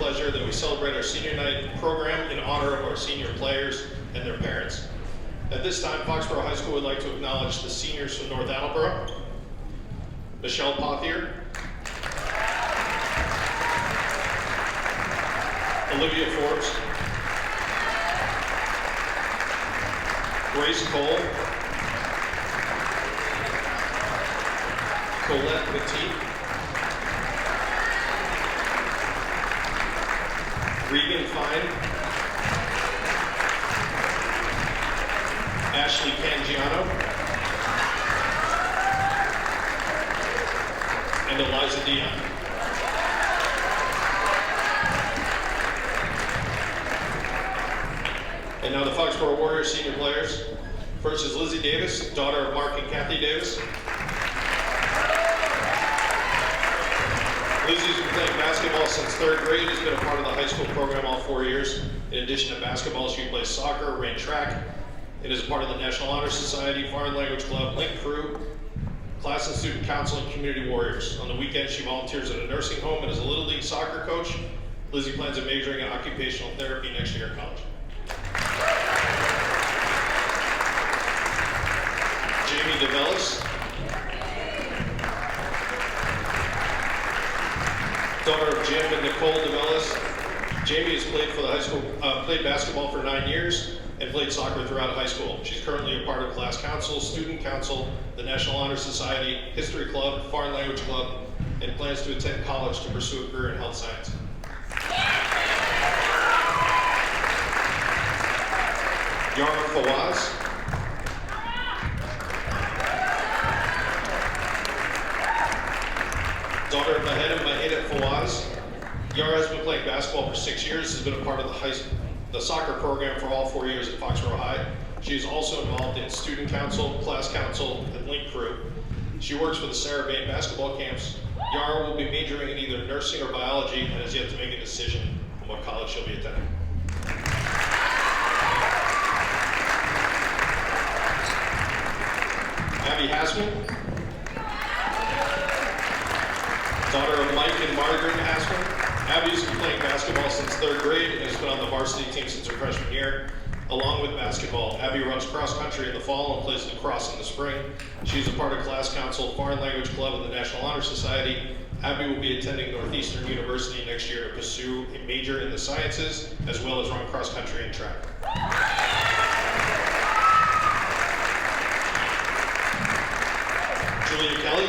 pleasure that we celebrate our senior night program in honor of our senior players and their parents. At this time, Foxboro High School would like to acknowledge the seniors from North Attleboro, Michelle Pothier, Olivia Forbes, Grace Cole, Colette Petit, Regan Fine, Ashley Cangiano, and Eliza Dion. And now the Foxboro Warriors senior players. First is Lizzie Davis, daughter of Mark and Kathy Davis. Lizzie's been playing basketball since 3rd grade. Has been a part of the high school program all 4 years. In addition to basketball, she plays soccer, ran track, and is a part of the National Honor Society, Foreign Language Club, Link Crew, Class and Student Council, and Community Warriors. On the weekends, she volunteers at a nursing home and is a Little League soccer coach. Lizzie plans on majoring in occupational therapy next year in college. Jamie DeVellis, daughter of Jim and Nicole DeVellis. Jamie has played for the high school, played basketball for 9 years and played soccer throughout high school. She's currently a part of class council, student council, the National Honor Society, History Club, Foreign Language Club, and plans to attend college to pursue a career in health science. Yara Fawaz, daughter of Mahed and Maheda Fawaz. Yara has been playing basketball for 6 years, has been a part of the soccer program for all 4 years at Foxboro High. She is also involved in student council, class council, and Link Crew. She works for the Sarah Bain basketball camps. Yara will be majoring in either nursing or biology and has yet to make a decision on what college she'll be attending. Abby Hassman, daughter of Mike and Margaret Hassman. Abby's been playing basketball since 3rd grade and has been on the varsity team since her freshman year. Along with basketball, Abby runs cross country in the fall and plays lacrosse in the spring. She's a part of class council, Foreign Language Club, and the National Honor Society. Abby will be attending Northeastern University next year to pursue a major in the sciences, as well as run cross country and track. Julia Kelly,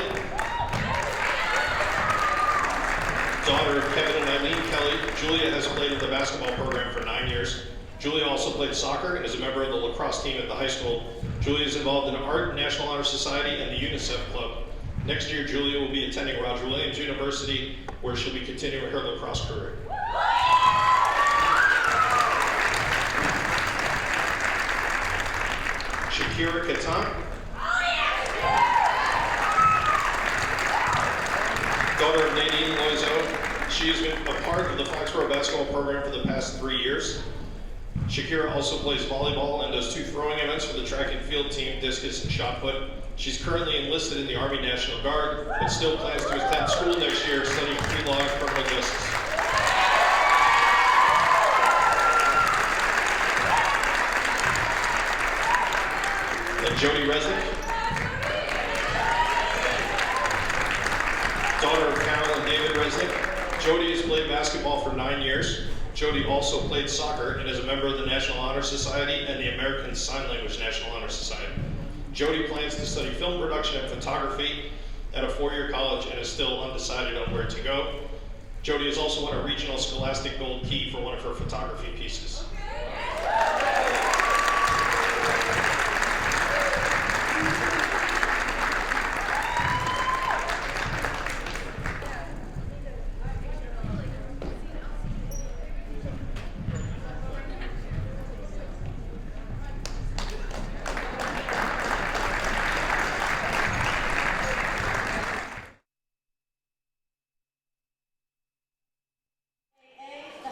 daughter of Kevin and Eileen Kelly. Julia has played in the basketball program for 9 years. Julia also played soccer and is a member of the lacrosse team at the high school. Julia is involved in art, National Honor Society, and the UNICEF Club. Next year, Julia will be attending Roger Williams University, where she'll be continuing her lacrosse career. Shakira Katan, daughter of Nadine Loiseau. She has been a part of the Foxboro basketball program for the past 3 years. Shakira also plays volleyball and does 2 throwing events for the track and field team, discus and shot put. She's currently enlisted in the Army National Guard, but still plans to attend school next year studying pre-law and criminal justice. And Jody Resnick, daughter of Carol and David Resnick. Jody has played basketball for 9 years. Jody also played soccer and is a member of the National Honor Society and the American Sign Language National Honor Society. Jody plans to study film production and photography at a 4-year college and is still undecided on where to go. Jody has also won a regional Scholastic Gold Key for one of her photography pieces.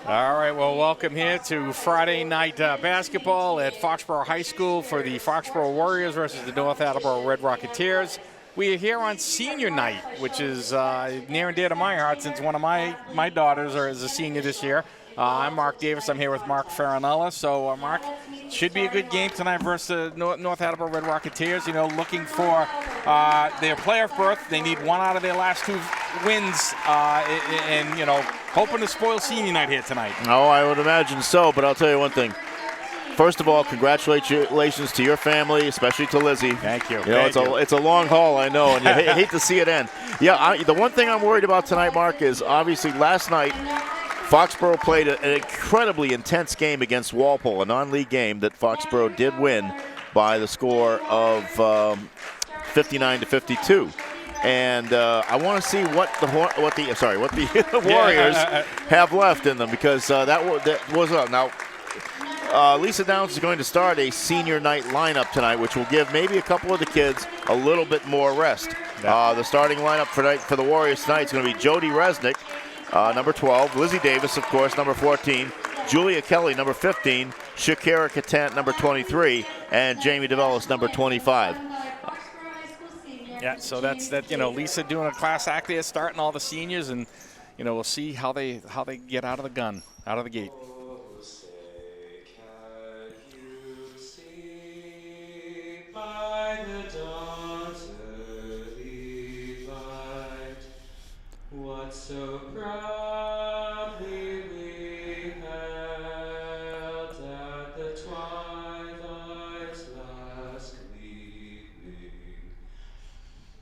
All right, well, welcome here to Friday night basketball at Foxboro High School for the Foxboro Warriors versus the North Attleboro Red Rocketeers. We are here on senior night, which is near and dear to my heart since one of my daughters is a senior this year. I'm Mark Davis. I'm here with Mark Farinella. So, Mark, should be a good game tonight versus the North Attleboro Red Rocketeers. You know, looking for their playoff berth. They need one out of their last 2 wins, and you know, hoping to spoil senior night here tonight. Oh, I would imagine so. But I'll tell you one thing. First of all, congratulations to your family, especially to Lizzie. Thank you. You know, it's a long haul, I know, and you hate to see it end. Yeah, the one thing I'm worried about tonight, Mark, is obviously last night Foxboro played an incredibly intense game against Walpole, a non-league game that Foxboro did win by the score of 59-52. And I want to see what the Warriors have left in them, because that was now. Lisa Downs is going to start a senior night lineup tonight, which will give maybe a couple of the kids a little bit more rest. The starting lineup for the Warriors tonight is going to be Jody Resnick, number 12, Lizzie Davis, of course, number 14, Julia Kelly, number 15, Shakira Katant, number 23, and Jamie DeVellis, number 25. Yeah, so that's that. You know, Lisa doing a class act there, starting all the seniors, and you know, we'll see how they get out of the gate. By the dawn's early light, what so proudly we held at the twilight's last gleaming,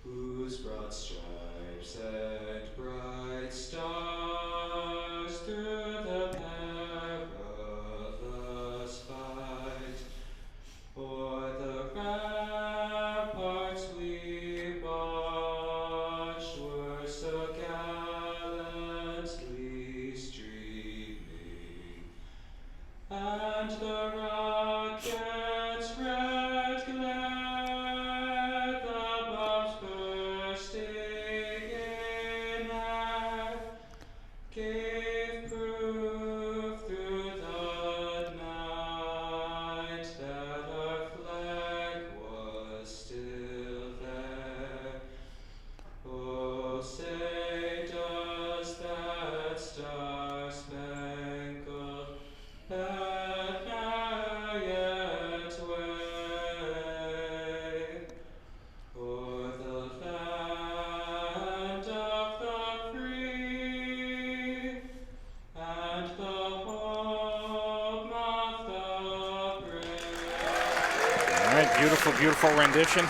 whose broad stripes and bright stars through the perilous fight o'er the ramparts we watched were so gallantly streaming, and the rocket's red glare, the bombs bursting in air, gave proof through the night that our flag was still there. Oh, say does that star-spangled banner yet wave o'er the land of the free and the home of the brave? All right, beautiful rendition.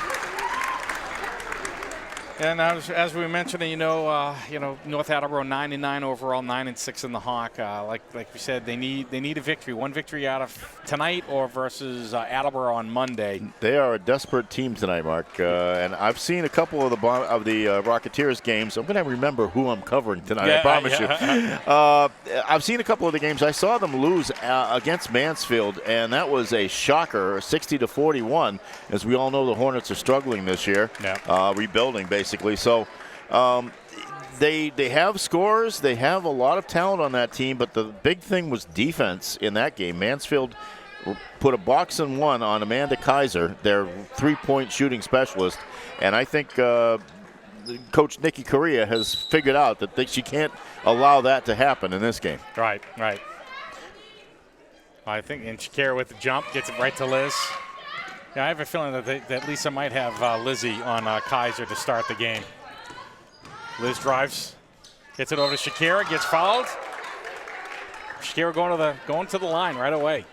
And as we mentioned, you know, North Attleboro 9-9 overall, 9-6 in the Hawk. Like we said, they need a victory, one victory out of tonight or versus Attleboro on Monday. They are a desperate team tonight, Mark. And I've seen a couple of the Rocketeers games. I'm going to remember who I'm covering tonight. I promise you. I've seen a couple of the games. I saw them lose against Mansfield, and that was a shocker, 60-41. As we all know, the Hornets are struggling this year, rebuilding basically. So they have scores. They have a lot of talent on that team, but the big thing was defense in that game. Mansfield put a box and one on Amanda Kaiser, their three-point shooting specialist, and I think Coach Nikki Correa has figured out that she can't allow that to happen in this game. Right. I think, and Shakira with the jump gets it right to Liz. Yeah, I have a feeling that Lisa might have Lizzie on Kaiser to start the game. Liz drives, gets it over to Shakira, gets fouled. Shakira going to the line right away.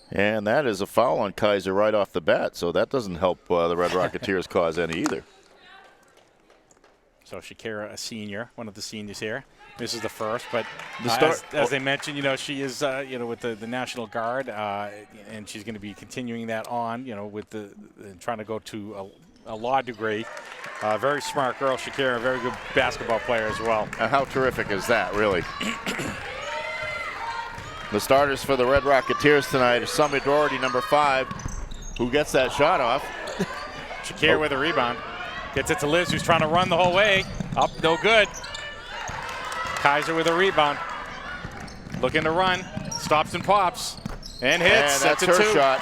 And that is a foul on Kaiser right off the bat, so that doesn't help the Red Rocketeers cause any either. So Shakira, a senior, one of the seniors here. This is the first, but as they mentioned, you know, she is, with the National Guard, and she's going to be continuing that on, with trying to go to a law degree. Very smart girl, Shakira, a very good basketball player as well. And how terrific is that, really? The starters for the Red Rocketeers tonight are Summit Doherty, number 5, who gets that shot off. Shakira with a rebound. Gets it to Liz, who's trying to run the whole way. Up, no good. Kaiser with a rebound. Looking to run. Stops and pops. And hits. And that's her shot.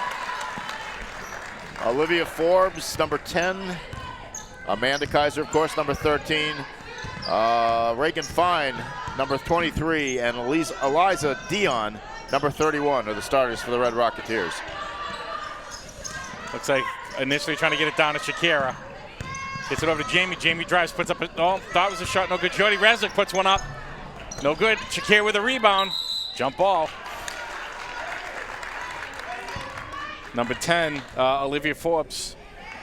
Olivia Forbes, number 10. Amanda Kaiser, of course, number 13. Reagan Fine, number 23. And Eliza Dion, number 31, are the starters for the Red Rocketeers. Looks like initially trying to get it down to Shakira. Gets it over to Jamie. Jamie drives, puts up thought it was a shot, no good. Jody Resnick puts one up. No good. Shakira with a rebound. Jump ball. Number 10, Olivia Forbes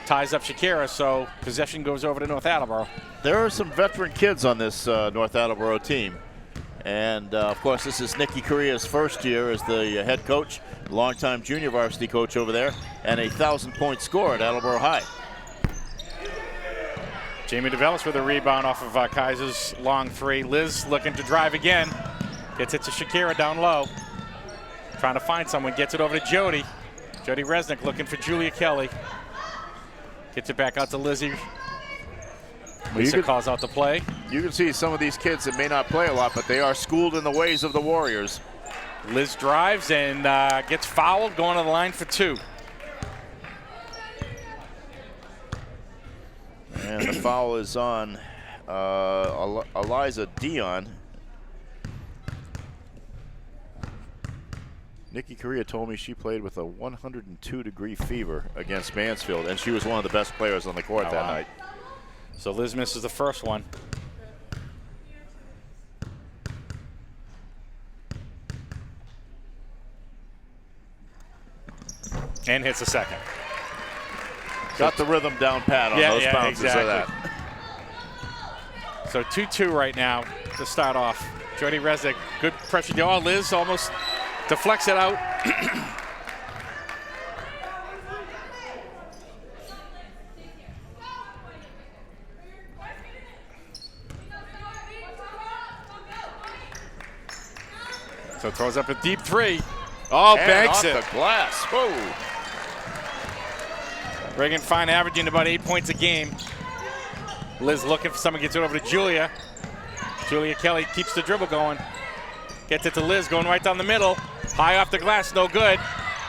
ties up Shakira, so possession goes over to North Attleboro. There are some veteran kids on this North Attleboro team. And, of course, this is Nikki Correa's first year as the head coach, longtime junior varsity coach over there, and a 1,000-point scorer at Attleboro High. Jamie DeVellis with a rebound off of Kaiser's long three. Liz looking to drive again. Gets it to Shakira down low. Trying to find someone. Gets it over to Jody. Jody Resnick looking for Julia Kelly. Gets it back out to Lizzie. Lisa calls out the play. You can see some of these kids that may not play a lot, but they are schooled in the ways of the Warriors. Liz drives and gets fouled, going to the line for 2. And the foul is on Eliza Dion. Nikki Correa told me she played with a 102-degree fever against Mansfield, and she was one of the best players on the court that night. So Liz misses the first one. And hits the second. Got the rhythm down pat on those bounces exactly. of that. So 2-2 right now to start off. Jody Resnick, good pressure. Oh, Liz almost deflects it out. So throws up a deep 3. Oh, and banks off it. the glass. Whoa. Reagan Fine averaging about 8 points a game. Liz looking for someone, gets it over to Julia. Julia Kelly keeps the dribble going. Gets it to Liz, going right down the middle. High off the glass, no good.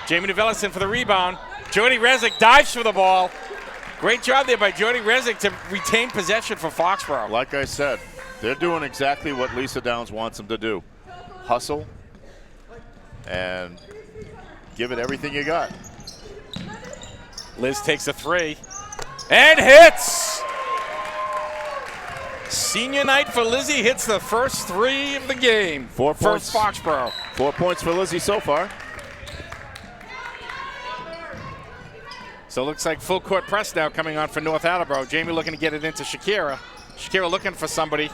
Jamie DeVellis in for the rebound. Jody Resnick dives for the ball. Great job there by Jody Resnick to retain possession for Foxboro. Like I said, they're doing exactly what Lisa Downs wants them to do. Hustle and give it everything you got. Liz takes a 3 and hits. Senior night for Lizzie, hits the first 3 of the game. 4 points. For Foxboro. 4 points for Lizzie so far. So it looks like full court press now coming on for North Attleboro. Jamie looking to get it into Shakira. Shakira looking for somebody.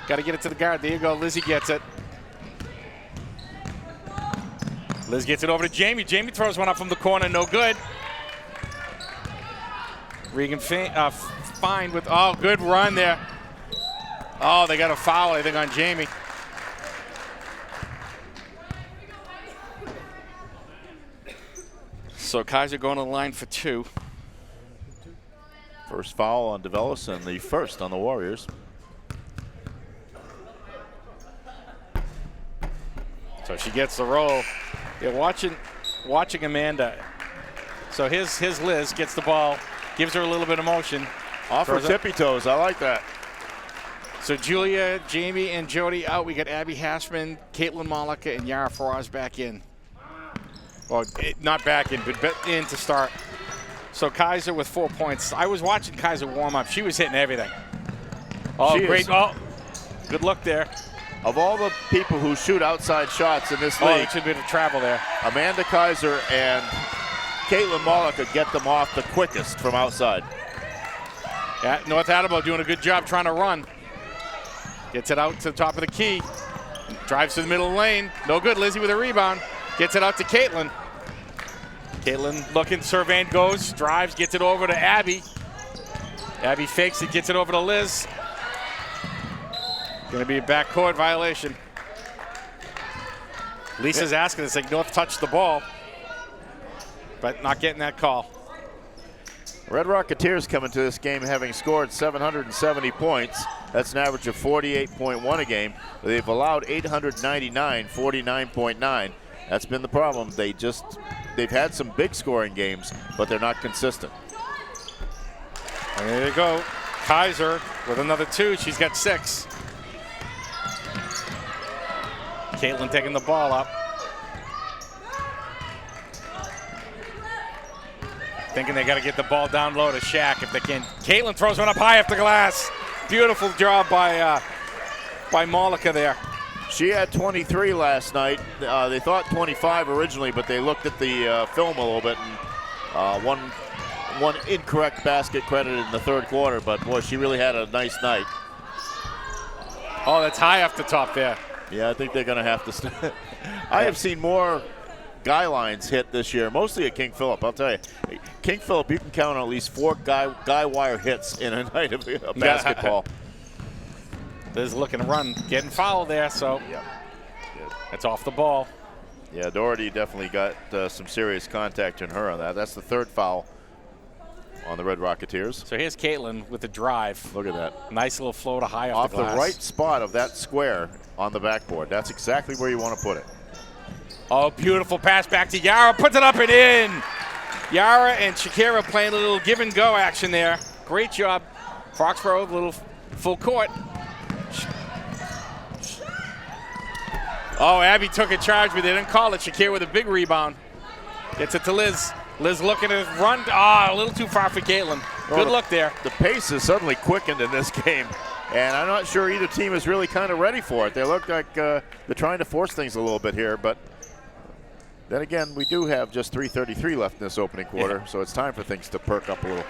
Got to get it to the guard. There you go. Lizzie gets it. Liz gets it over to Jamie. Jamie throws one up from the corner. No good. Reagan Fine with, oh, good run there. Oh, they got a foul, I think, on Jamie. So Kaiser going to the line for 2. First foul on DeVellis and the first on the Warriors. So she gets the roll. Yeah, watching Amanda. So here's Liz, gets the ball, gives her a little bit of motion. Off her tippy toes, I like that. So Julia, Jamie, and Jody out. We got Abby Hashman, Caitlin Malika, and Yara Faraz back in. Well, not back in, but in to start. So Kaiser with 4 points. I was watching Kaiser warm up. She was hitting everything. Oh, great. Oh, good look there. Of all the people who shoot outside shots in this Oh, league, it should be a travel there. Amanda Kaiser and Caitlin Malika get them off the quickest from outside. Yeah, North Attleboro doing a good job trying to run. Gets it out to the top of the key. Drives to the middle lane. No good. Lizzie with a rebound. Gets it out to Caitlin. Caitlin looking, surveying, goes, drives, gets it over to Abby. Abby fakes it, gets it over to Liz. Going to be a backcourt violation. Lisa's asking us, like, North touched the ball, but not getting that call. Red Rocketeers coming to this game having scored 770 points. That's an average of 48.1 a game. They've allowed 899, 49.9. That's been the problem. They just they've had some big scoring games, but they're not consistent. And there you go. Kaiser with another 2. She's got 6. Caitlin taking the ball up. Thinking they got to get the ball down low to Shaq if they can. Caitlin throws one up high off the glass. Beautiful job by Malika there. She had 23 last night. They thought 25 originally, but they looked at the film a little bit, and one incorrect basket credited in the third quarter. But boy, she really had a nice night. Oh, that's high off the top there. Yeah, I think they're going to have to. I have seen more guy lines hit this year, mostly at King Philip. I'll tell you, King Philip, you can count on at least 4 guy wire hits in a night of basketball. Liz looking to run, getting fouled there, so yeah. it's off the ball. Yeah, Doherty definitely got some serious contact in her on that. That's the 3rd foul on the Red Rocketeers. So here's Caitlin with the drive. Look at that. Nice little floater high off the glass. Off the right spot of that square on the backboard. That's exactly where you want to put it. Oh, beautiful pass back to Yara. Puts it up and in. Yara and Shakira playing a little give and go action there. Great job. Foxboro, a little full court. Oh, Abby took a charge, but they didn't call it. Shakira with a big rebound. Gets it to Liz. Liz looking to run. A little too far for Caitlin. Good look there. The pace is suddenly quickened in this game, and I'm not sure either team is really kind of ready for it. They look like they're trying to force things a little bit here, but then again, we do have just 3:33 left in this opening quarter, so it's time for things to perk up a little.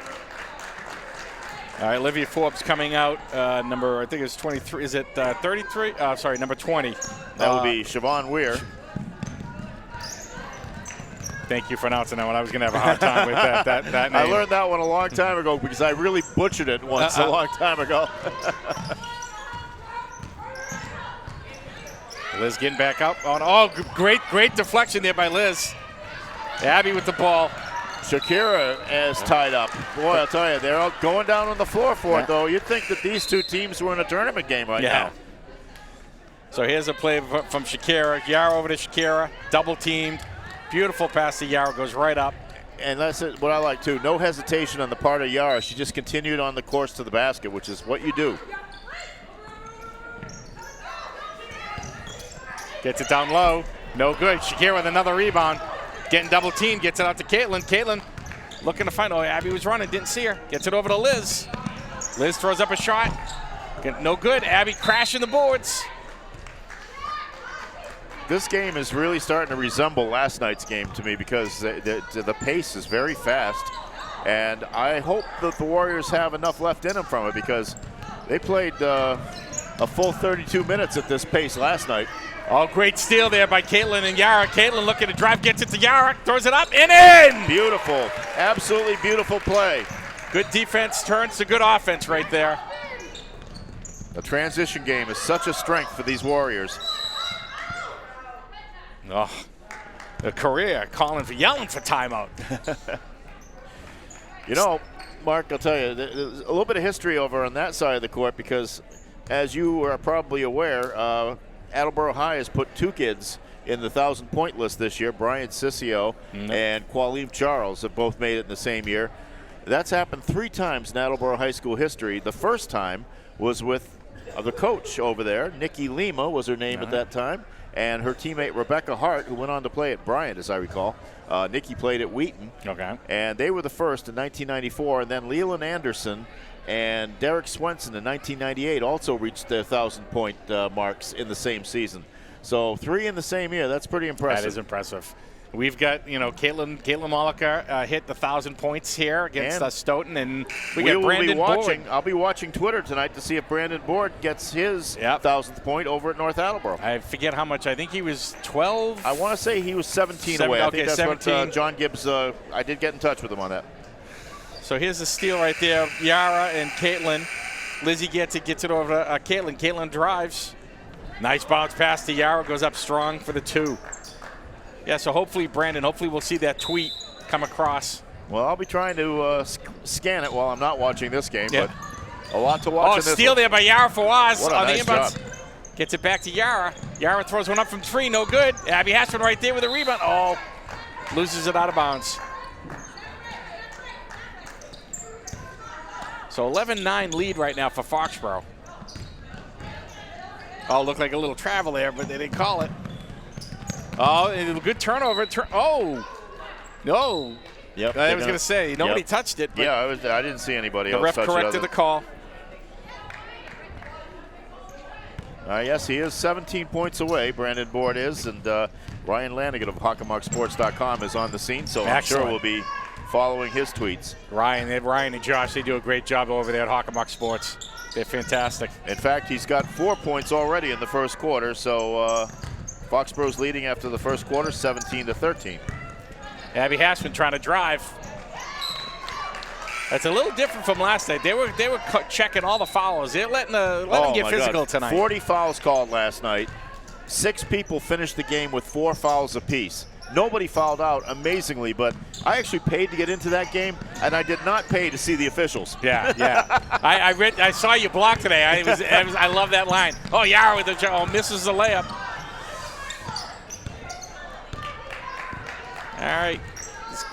All right, Olivia Forbes coming out, number, I think it's 23. Is it 33? Sorry, number 20. That would be Siobhan Weir. Thank you for announcing that one. I was going to have a hard time with that name. I learned that one a long time ago because I really butchered it once a long time ago. Liz getting back up. Great deflection there by Liz. Abby with the ball. Shakira is tied up. Boy, I'll tell you, they're all going down on the floor for it, though. You'd think that these two teams were in a tournament game right now. So here's a play from Shakira. Yara over to Shakira. Double teamed. Beautiful pass to Yara. Goes right up. And that's what I like, too. No hesitation on the part of Yara. She just continued on the course to the basket, which is what you do. Gets it down low. No good. Shakira with another rebound. Getting double teamed. Gets it out to Caitlin. Caitlin looking to find. Oh, Abby was running. Didn't see her. Gets it over to Liz. Liz throws up a shot. No good. Abby crashing the boards. This game is really starting to resemble last night's game to me because the pace is very fast. And I hope that the Warriors have enough left in them from it because they played a full 32 minutes at this pace last night. Oh, great steal there by Caitlin and Yara. Caitlin looking to drive, gets it to Yara, throws it up and in! Beautiful, absolutely beautiful play. Good defense turns to good offense right there. The transition game is such a strength for these Warriors. Oh, the career yelling for timeout. You know, Mark, I'll tell you, there's a little bit of history over on that side of the court because, as you are probably aware, Attleboro High has put 2 kids in the 1,000-point list this year. Brian Sissio and Qualeem Charles have both made it in the same year. That's happened 3 times in Attleboro High School history. The first time was with the coach over there. Nikki Lima was her name at that time, and her teammate Rebecca Hart, who went on to play at Bryant, as I recall. Nikki played at Wheaton, and they were the first in 1994, and then Leland Anderson and Derek Swenson in 1998 also reached their 1,000-point marks in the same season. So 3 in the same year, that's pretty impressive. That is impressive. We've got, Caitlin Malika hit the 1,000 points here against Stoughton, and we got Brandon Board. I'll be watching Twitter tonight to see if Brandon Board gets his 1,000th point over at North Attleboro. I forget how much. I think he was 12. I want to say he was 17 away. I think that's 17. What John Gibbs, I did get in touch with him on that. So here's the steal right there. Yara and Caitlin. Lizzie gets it over to Caitlin. Caitlin drives. Nice bounce pass to Yara. Goes up strong for the 2. Yeah, so hopefully, Brandon, we'll see that tweet come across. Well, I'll be trying to scan it while I'm not watching this game, but a lot to watch in this steal one. there by Yara Fawaz What a on nice the inbounds. job. Gets it back to Yara. Yara throws one up from 3, no good. Abby Hashman right there with a rebound. Oh, Loses it out of bounds. So 11-9 lead right now for Foxboro. Oh, looked like a little travel there, but they didn't call it. Oh, and a good turnover. Oh, no. Yep. I was going to say, nobody touched it. But yeah, I didn't see anybody the else ref touch corrected it. the call. Yes, he is 17 points away, Brandon Board is, and Ryan Lanigan of HockerMarkSports.com is on the scene, so Excellent. I'm sure we'll be following his tweets. Ryan and Josh, they do a great job over there at Hockermark Sports. They're fantastic. In fact, he's got 4 points already in the first quarter, so Foxboro's leading after the first quarter, 17-13. Abby Hassman trying to drive. That's a little different from last night. They were checking all the fouls. They're letting them get physical tonight. 40 fouls called last night. 6 people finished the game with 4 fouls apiece. Nobody fouled out, amazingly, but I actually paid to get into that game, and I did not pay to see the officials. Yeah. I saw you block today. I love that line. Oh, Yara with the misses the layup. All right,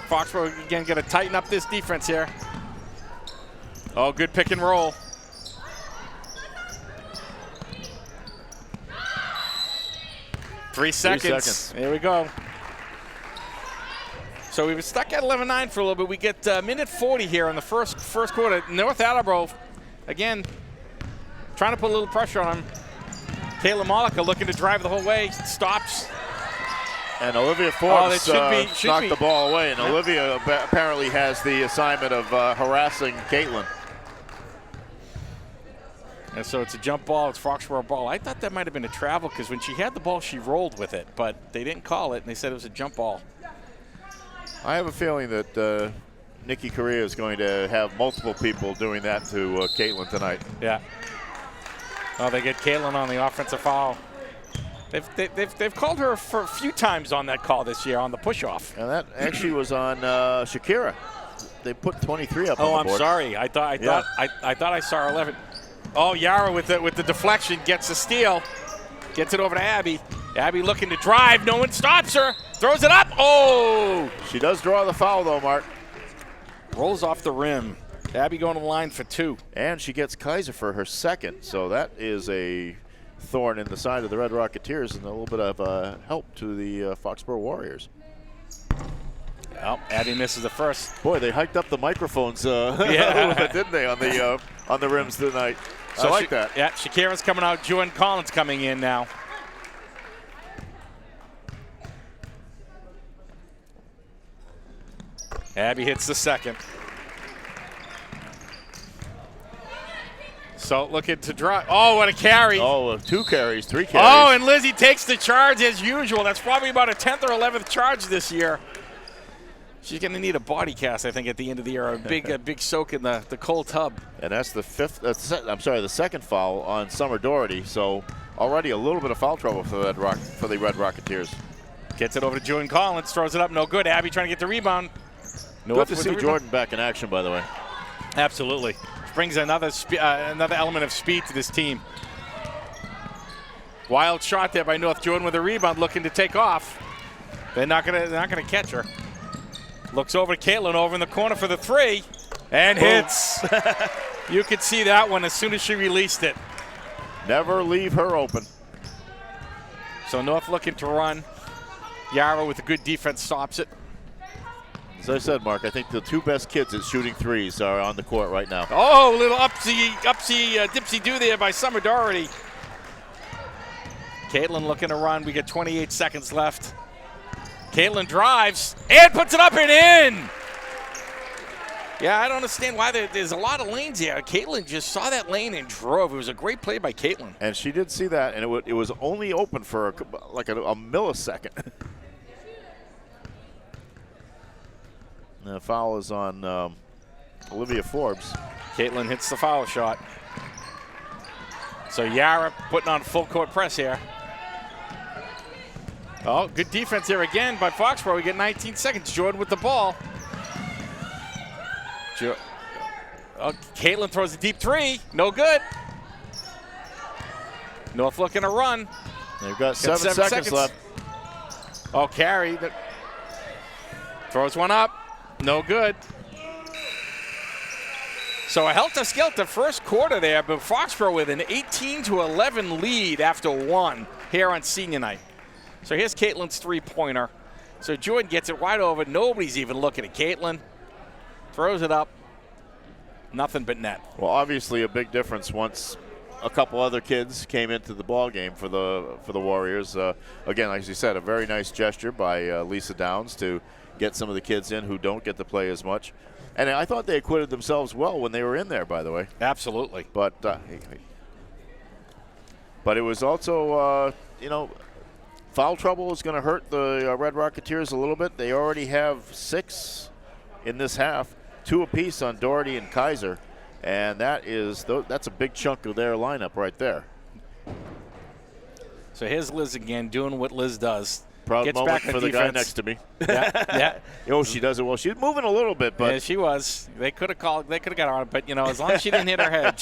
Foxboro again going to tighten up this defense here. Oh, good pick and roll. Three seconds. There we go. So we were stuck at 11-9 for a little bit. We get minute 40 here in the first quarter. North Attleboro, again, trying to put a little pressure on him. Kayla Mollica looking to drive the whole way. Stops. And Olivia Forbes knocked the ball away. And Olivia apparently has the assignment of harassing Caitlin. And so it's a jump ball. It's Foxboro ball. I thought that might have been a travel because when she had the ball, she rolled with it. But they didn't call it, and they said it was a jump ball. I have a feeling that Nikki Correa is going to have multiple people doing that to Caitlin tonight. Yeah. Oh, they get Caitlin on the offensive foul. They've called her for a few times on that call this year on the push-off. And that actually was on Shakira. They put 23 up on the board. Oh, I'm sorry. I thought I saw 11. Oh, Yara with the deflection gets the steal. Gets it over to Abby. Abby looking to drive. No one stops her. Throws it up. Oh! She does draw the foul, though, Mark. Rolls off the rim. Abby going to the line for 2. And she gets Kaiser for her second. So that is a thorn in the side of the Red Rocketeers and a little bit of help to the Foxboro Warriors. Well, Abby misses the first. Boy, they hiked up the microphones, didn't they, on the rims tonight? So I like that. Yeah, Shakira's coming out. Jordan Collins coming in now. Abby hits the second. So looking to drop. Oh, what a carry. Oh, 2 carries, 3 carries. Oh, and Lizzie takes the charge as usual. That's probably about a 10th or 11th charge this year. She's going to need a body cast, I think, at the end of the year. A big soak in the cold tub. And that's the the second foul on Summer Doherty. So already a little bit of foul trouble for the Red Rocketeers. Gets it over to Jordan Collins, throws it up, no good. Abby trying to get the rebound. Good to see Jordan back in action, by the way. Absolutely. Brings another element of speed to this team. Wild shot there by North. Jordan with a rebound, looking to take off. They're not gonna catch her. Looks over to Caitlin over in the corner for the 3, and hits. You could see that one as soon as she released it. Never leave her open. So North looking to run. Yara with a good defense stops it. As I said, Mark, I think the 2 best kids at shooting threes are on the court right now. Oh, a little dipsy-do there by Summer Doherty. Caitlin looking to run. We got 28 seconds left. Caitlin drives and puts it up and in. Yeah, I don't understand why there's a lot of lanes here. Caitlin just saw that lane and drove. It was a great play by Caitlin. And she did see that, and it was only open for like a millisecond. The foul is on Olivia Forbes. Caitlin hits the foul shot. So Yara putting on full court press here. Oh, good defense here again by Foxboro. We get 19 seconds. Jordan with the ball. Caitlin throws a deep 3. No good. North looking to run. They've got 7 seconds left. Oh, carry. Throws one up. No good. So a helter-skelter first quarter there, but Foxboro with an 18-11 lead after one here on senior night. So here's Caitlin's three-pointer. So Jordan gets it wide over. Nobody's even looking at Caitlin. Throws it up. Nothing but net. Well, obviously a big difference once a couple other kids came into the ball game for the Warriors. Again, like you said, a very nice gesture by Lisa Downs to get some of the kids in who don't get to play as much. And I thought they acquitted themselves well when they were in there, by the way. Absolutely. But it was also, foul trouble is going to hurt the Red Rocketeers a little bit. They already have 6 in this half, 2 apiece on Doherty and Kaiser. And that's a big chunk of their lineup right there. So here's Liz again doing what Liz does. Proud Gets moment back for the guy next to me. Yeah. Oh, she does it well. She's moving a little bit, but yeah, she was. They could have got her on it, but as long as she didn't hit her head,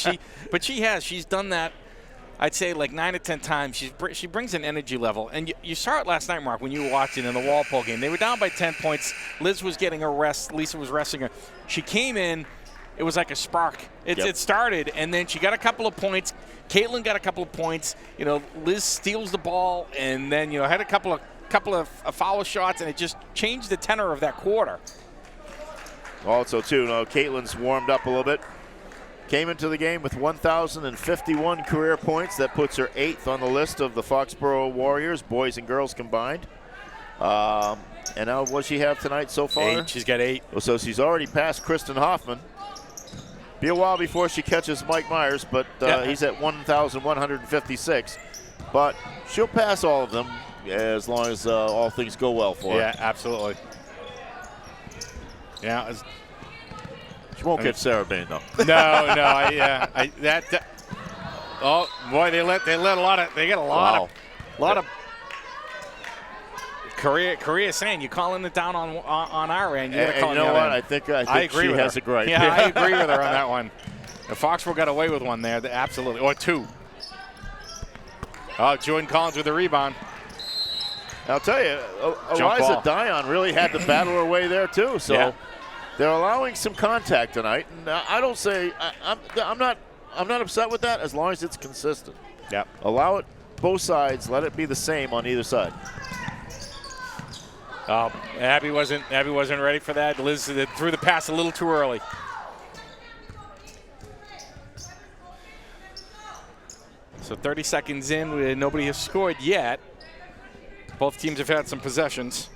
she's done that. I'd say like 9 or 10 times. She brings an energy level, and you saw it last night, Mark, when you were watching in the Walpole game. They were down by 10 points. Liz was getting a rest. Lisa was resting her. She came in. It was like a spark. It started, and then she got a couple of points. Caitlin got a couple of points. Liz steals the ball, and then had a couple of foul shots, and it just changed the tenor of that quarter. Also, too, Caitlin's warmed up a little bit. Came into the game with 1,051 career points. That puts her 8th on the list of the Foxboro Warriors, boys and girls combined. And now what does she have tonight so far? 8. She's got 8. Well, so she's already passed Kristen Hoffman. Be a while before she catches Mike Myers, but he's at 1,156. But she'll pass all of them as long as all things go well for her. Yeah, absolutely. Yeah. She won't catch Sarah Bain, though. No. Oh boy, they let a lot of. They get a lot of. Korea saying you're calling it down on our end. You know what? I think agree she with has her. a gripe. Yeah, I agree with her on that one. If Foxborough got away with one there, absolutely, or 2. Oh, Jordan Collins with the rebound. I'll tell you, Eliza Dion really had to battle her way there too. So they're allowing some contact tonight, and I don't say I'm not upset with that as long as it's consistent. Yeah. Allow it both sides. Let it be the same on either side. Abby wasn't ready for that. Liz threw the pass a little too early. So 30 seconds in, nobody has scored yet. Both teams have had some possessions.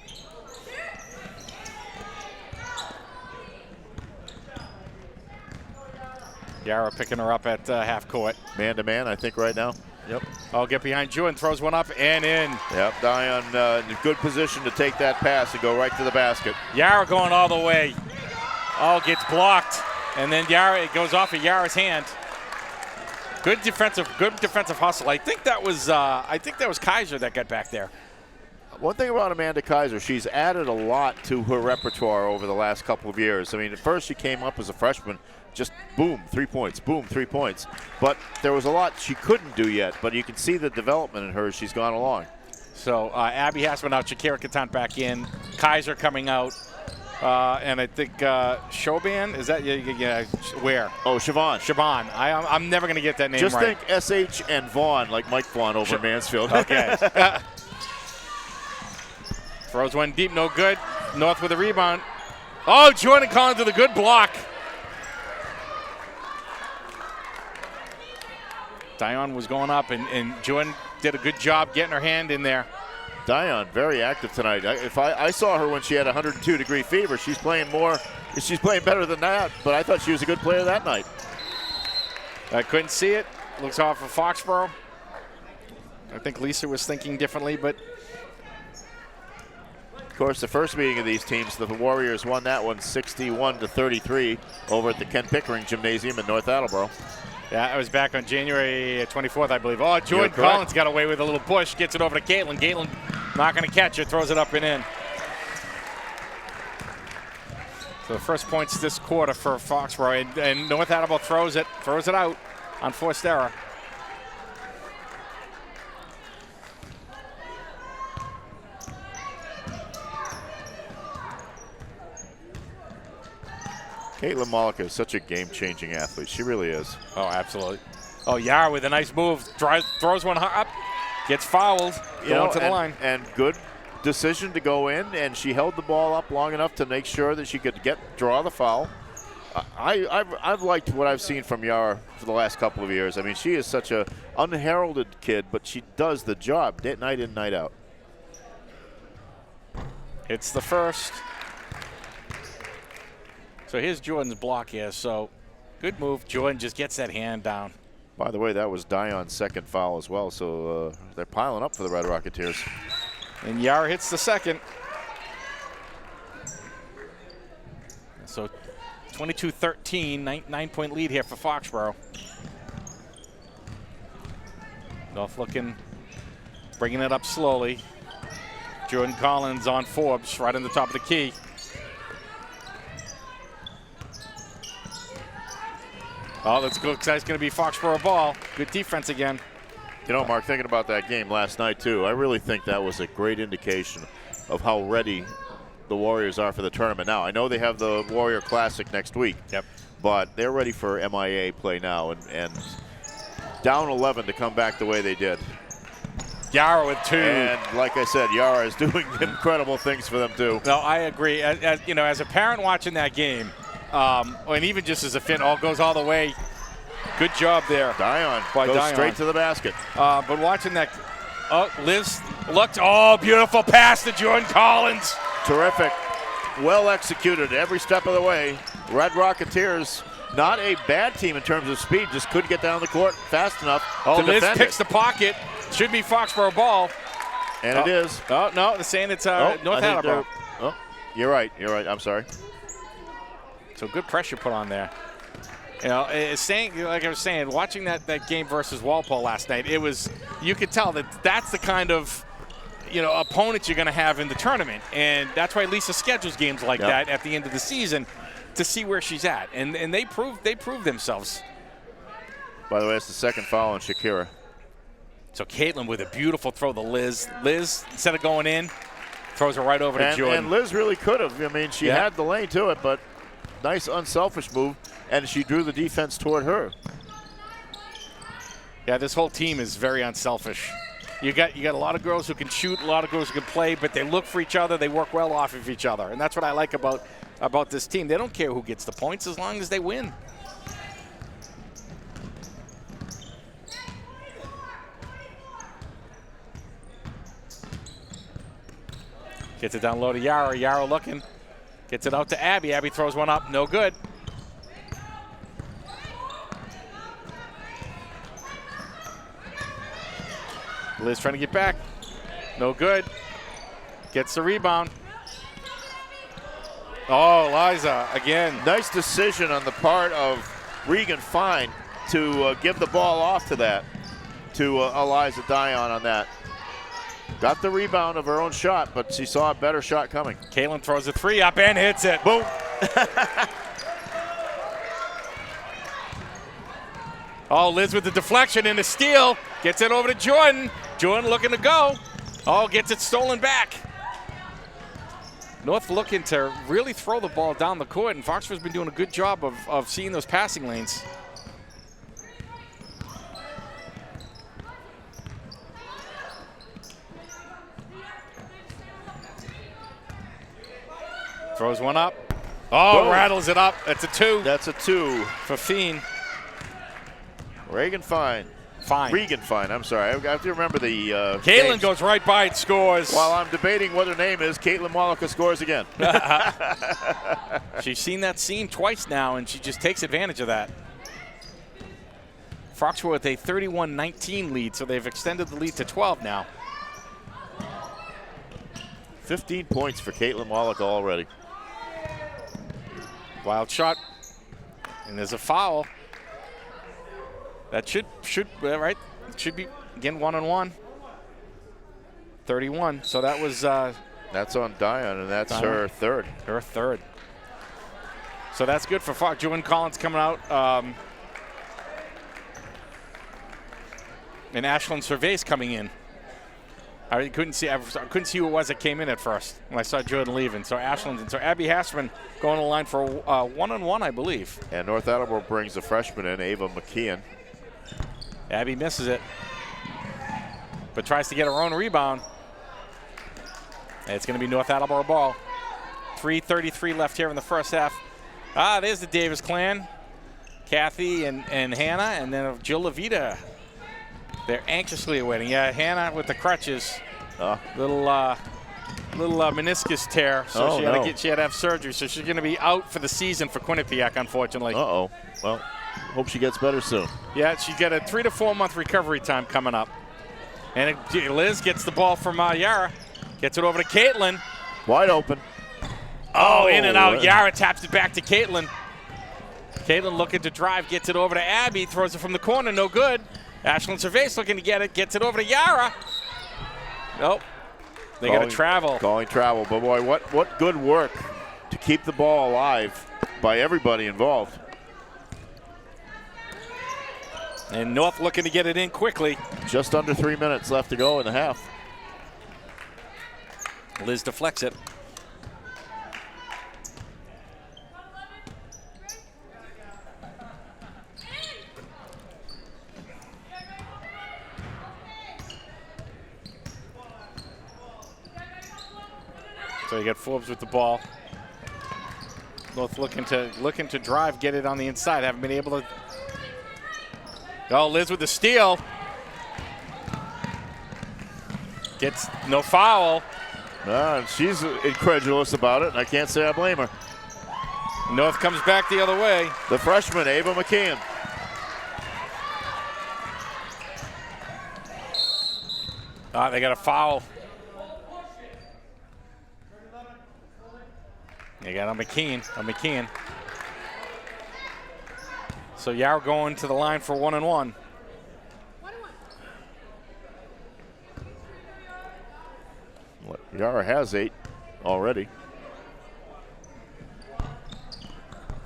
Yara picking her up at half court. Man-to-man, I think, right now. Yep. I'll get behind Jordan, throws one up and in. Yep, Dion in a good position to take that pass and go right to the basket. Yara going all the way. Oh, gets blocked. And then it goes off of Yara's hand. Good defensive hustle. I think that was Kaiser that got back there. One thing about Amanda Kaiser, she's added a lot to her repertoire over the last couple of years. I mean, at first she came up as a freshman, just boom, 3 points, boom, 3 points. But there was a lot she couldn't do yet, but you can see the development in her as she's gone along. So Abby Hassman out, Shakira Katan back in, Kaiser coming out, and I think Shoban, is that, where? Oh, Siobhan. Siobhan. I'm never going to get that name just right. Just think SH and Vaughn, like Mike Vaughn over in Mansfield. Okay. Throws one deep, no good. North with a rebound. Oh, Jordan Collins with a good block. Dion was going up, and Jordan did a good job getting her hand in there. Dion, very active tonight. I saw her when she had 102-degree fever. She's playing better than that, but I thought she was a good player that night. I couldn't see it. Looks off of Foxboro. I think Lisa was thinking differently, but... Of course, the first meeting of these teams, the Warriors won that one 61-33 over at the Ken Pickering Gymnasium in North Attleboro. Yeah, I was back on January 24th, I believe. Oh, Jordan Collins got away with a little push, gets it over to Caitlin. Caitlin not going to catch it, throws it up and in. So the first points this quarter for Foxborough, and North Attleboro throws it out on forced error. Caitlin Malika is such a game-changing athlete. She really is. Oh, absolutely. Oh, Yara with a nice move. Throws one up. Gets fouled. Going to the line. And good decision to go in, and she held the ball up long enough to make sure that she could draw the foul. I've liked what I've seen from Yara for the last couple of years. I mean, she is such a unheralded kid, but she does the job night in, night out. It's the first. So here's Jordan's block here. So good move. Jordan just gets that hand down. By the way, that was Dion's second foul as well, so they're piling up for the Red Rocketeers. And Yara hits the second. So 22-13, 9-point lead here for Foxboro. North looking, bringing it up slowly. Jordan Collins on Forbes, right on the top of the key. Oh, that's good. That's going to be Foxboro ball. Good defense again. You know, Mark, thinking about that game last night, too, I really think that was a great indication of how ready the Warriors are for the tournament now. I know they have the Warrior Classic next week, but they're ready for MIA play now, and down 11 to come back the way they did. Yara with 2. And like I said, Yara is doing incredible things for them, too. No, I agree. As a parent watching that game, and even just as a fan, goes all the way. Good job there. Dion goes straight to the basket. But watching that, Liz looked, beautiful pass to Jordan Collins. Terrific. Well executed every step of the way. Red Rocketeers, not a bad team in terms of speed, just couldn't get down the court fast enough to Liz defend picks it. the pocket. Should be Foxboro ball. And it is. Oh, no, they're saying it's North Attleboro. Oh, you're right. I'm sorry. So good pressure put on there. It's saying, like I was saying, watching that game versus Walpole last night, you could tell that's the kind of opponent you're going to have in the tournament, and that's why Lisa schedules games like that at the end of the season to see where she's at, and they proved themselves. By the way, it's the second foul on Shakira. So Caitlin with a beautiful throw to Liz. Liz, instead of going in, throws her right over to Jordan. And Liz really could have. I mean, she had the lane to it, but nice unselfish move, and she drew the defense toward her. Yeah, this whole team is very unselfish. You got a lot of girls who can shoot, a lot of girls who can play, but they look for each other. They work well off of each other, and that's what I like about this team. They don't care who gets the points as long as they win. Gets it down low to Yara. Yara looking. Gets it out to Abby. Abby throws one up. No good. Liz trying to get back. No good. Gets the rebound. Oh, Liza again. Nice decision on the part of Regan Fine to give the ball off to Eliza Dion on that. Got the rebound of her own shot, but she saw a better shot coming. Caitlin throws a 3 up and hits it. Boom. Liz with the deflection and the steal. Gets it over to Jordan. Jordan looking to go. Gets it stolen back. North looking to really throw the ball down the court, and Foxborough's been doing a good job of seeing those passing lanes. Throws one up. Boom. Rattles it up. That's a 2. That's a 2. For Fiend. Regan Fine. Regan Fine, I'm sorry. I have to remember the Caitlin names. goes right by it, scores. While I'm debating what her name is, Caitlin Malika scores again. She's seen that seam twice now, and she just takes advantage of that. Foxborough with a 31-19 lead, so they've extended the lead to 12 now. 15 points for Caitlin Malika already. Wild shot, and there's a foul. That should right? It should be again 1-on-1. 31. So that was. That's on Dion, and that's her third. Her third. So that's good for Fox. Jordan Collins coming out. And Ashlyn Cervais coming in. I couldn't see who it was that came in at first when I saw Jordan leaving. So Ashland and so Abby Hassman going to the line for 1-on-1, I believe. And North Attleboro brings the freshman in, Ava McKeon. Abby misses it, but tries to get her own rebound. And it's going to be North Attleboro ball. 3:33 left here in the first half. There's the Davis clan. Kathy and Hannah, and then Jill Levita. They're anxiously awaiting. Yeah, Hannah with the crutches. Little meniscus tear, so she had to have surgery. So she's going to be out for the season for Quinnipiac, unfortunately. Well, hope she gets better soon. Yeah, she got a 3 to 4 month recovery time coming up. And Liz gets the ball from Yara, gets it over to Caitlin. Wide open. In and out. Yara taps it back to Caitlin. Caitlin looking to drive, gets it over to Abby, throws it from the corner, no good. Ashland Cervais looking to get it, gets it over to Yara. Nope. They got to travel. Calling travel. But boy, what good work to keep the ball alive by everybody involved. And North looking to get it in quickly. Just under 3 minutes left to go in the half. Liz deflects it. So you got Forbes with the ball. Both looking to drive, get it on the inside. Haven't been able to. Liz with the steal. Gets no foul. She's incredulous about it, and I can't say I blame her. North comes back the other way. The freshman, Ava McKeon. They got a foul. They got a McKeon. So Yara going to the line for 1-on-1. Yara has 8 already.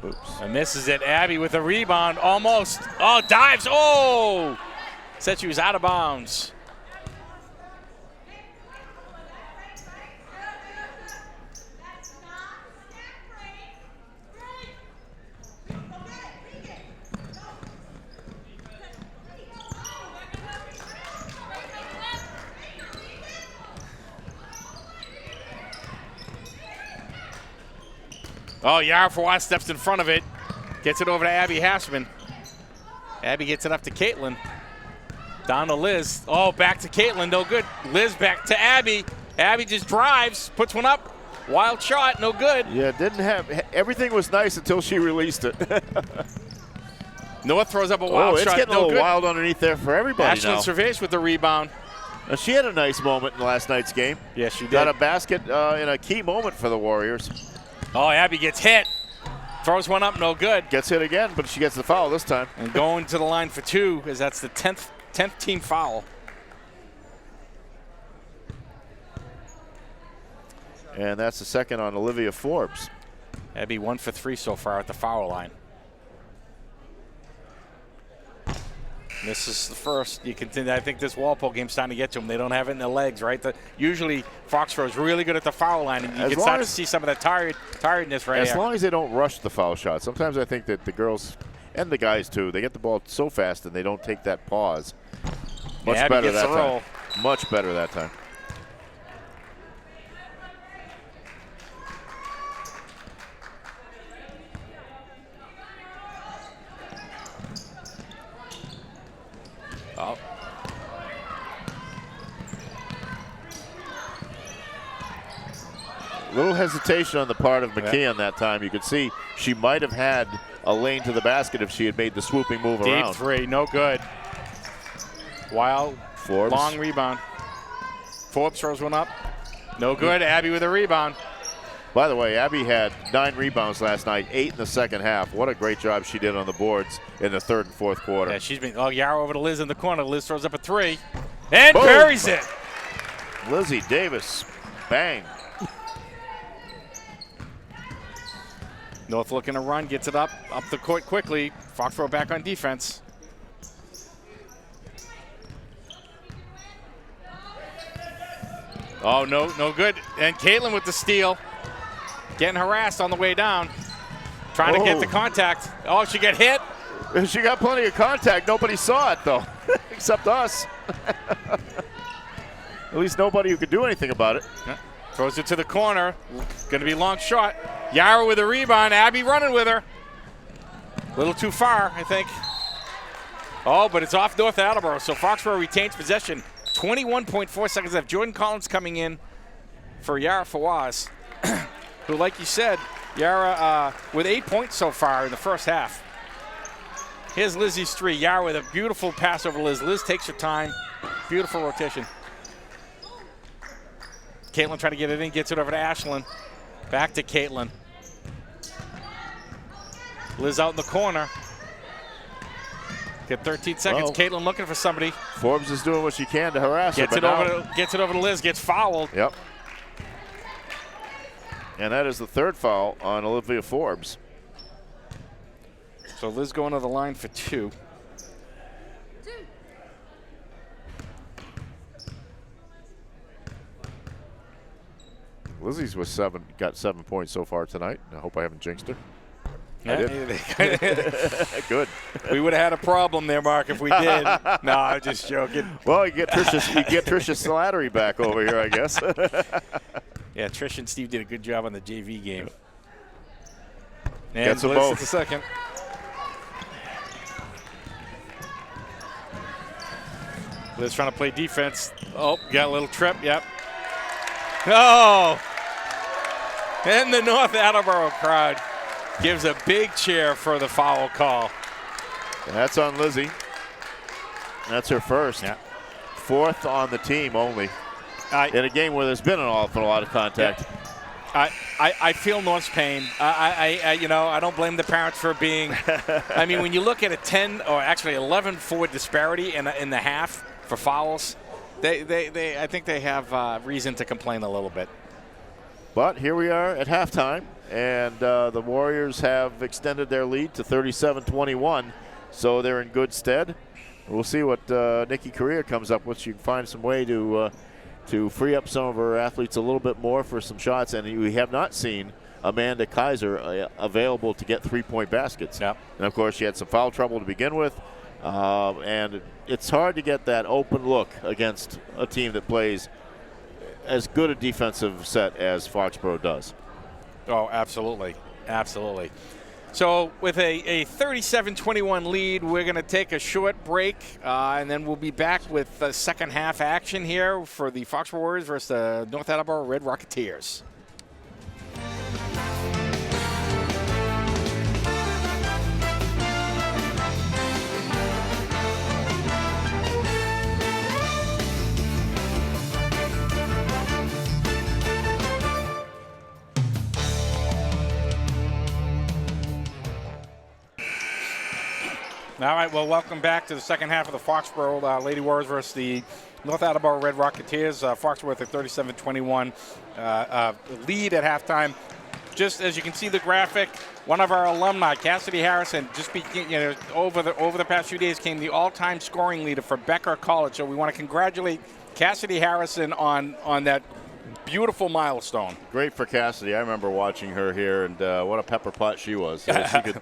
Oops. And misses it. Abby with a rebound, almost. Dives. Said she was out of bounds. Yara for Watt steps in front of it. Gets it over to Abby Hassman. Abby gets it up to Caitlin. Down to Liz. Back to Caitlin, no good. Liz back to Abby. Abby just drives, puts one up. Wild shot, no good. Yeah, everything was nice until she released it. North throws up a wild shot, it's getting no a little good. Wild underneath there for everybody Ashland now. Cervais with the rebound. Now, she had a nice moment in last night's game. Yes, she did. Got a basket in a key moment for the Warriors. Abby gets hit. Throws one up, no good. Gets hit again, but she gets the foul this time. And going to the line for 2, as that's the 10th team foul. And that's the second on Olivia Forbes. Abby 1 for 3 so far at the foul line. This is the first. I think this Walpole game's starting to get to them. They don't have it in their legs, right? Usually Foxboro is really good at the foul line, and you can start to see some of that tiredness right here. As long as they don't rush the foul shot. Sometimes I think that the girls and the guys too, they get the ball so fast and they don't take that pause. Much better that time. Much better that time. Little hesitation on the part of McKeon that time. You could see she might have had a lane to the basket if she had made the swooping move around. Deep 3, no good. Wild, Forbes. Long rebound. Forbes throws one up. No good. Abby with a rebound. By the way, Abby had 9 rebounds last night, 8 in the second half. What a great job she did on the boards in the third and fourth quarter. Yeah, she's been. Yara over to Liz in the corner. Liz throws up a 3 and buries it. Lizzie Davis, bang. North looking to run, gets it up the court quickly. Foxboro back on defense. Oh, no good. And Caitlin with the steal. Getting harassed on the way down. Trying to get the contact. Oh, she got hit. She got plenty of contact. Nobody saw it, though, except us. At least nobody who could do anything about it. Yeah. Throws it to the corner. Going to be long shot. Yara with a rebound. Abby running with her. A little too far, I think. Oh, but it's off North Attleboro, so Foxboro retains possession. 21.4 seconds left. Jordan Collins coming in for Yara Fawaz, who, like you said, Yara with 8 points so far in the first half. Here's Lizzie's three. Yara with a beautiful pass over Liz. Liz takes her time. Beautiful rotation. Caitlin trying to get it in, gets it over to Ashlyn. Back to Caitlin. Liz out in the corner. Get 13 seconds. Caitlin looking for somebody. Forbes is doing what she can to harass her. Gets it over to Liz. Gets fouled. Yep. And that is the third foul on Olivia Forbes. So Liz going to the line for 2. Lizzie's was got 7 points so far tonight. I hope I haven't jinxed her. Good. We would have had a problem there, Mark, if we did. No, I'm just joking. Well, you get Tricia Slattery back over here, I guess. Yeah, Trish and Steve did a good job on the JV game. And Gets them Liz both. at the second. Liz trying to play defense. Oh, got a little trip. Yep. Oh! And the North Attleboro crowd gives a big cheer for the foul call. And that's on Lizzie. That's her first. Yeah. 4th on the team only. In a game where there's been an awful lot of contact. Yeah. I feel North's pain. I don't blame the parents for being. I mean, when you look at a 10 or actually 11 forward disparity in the half for fouls, I think they have reason to complain a little bit. But here we are at halftime, and the Warriors have extended their lead to 37-21, so they're in good stead. We'll see what Nikki Correa comes up with. She can find some way to free up some of her athletes a little bit more for some shots, and we have not seen Amanda Kaiser available to get 3-point baskets. Yep. And, of course, she had some foul trouble to begin with, and it's hard to get that open look against a team that plays as good a defensive set as Foxboro does. Oh, absolutely. Absolutely. So with a 37-21 lead, we're going to take a short break, and then we'll be back with the second half action here for the Foxboro Warriors versus the North Attleboro Red Rocketeers. All right, well, welcome back to the second half of the Foxboro Lady Warriors versus the North Attleboro Red Rocketeers. Foxboro with a 37-21 lead at halftime. Just as you can see the graphic, one of our alumni, Cassidy Harrison, over the past few days came the all-time scoring leader for Becker College. So we want to congratulate Cassidy Harrison on that beautiful milestone. Great for Cassidy. I remember watching her here, and what a pepper pot she was.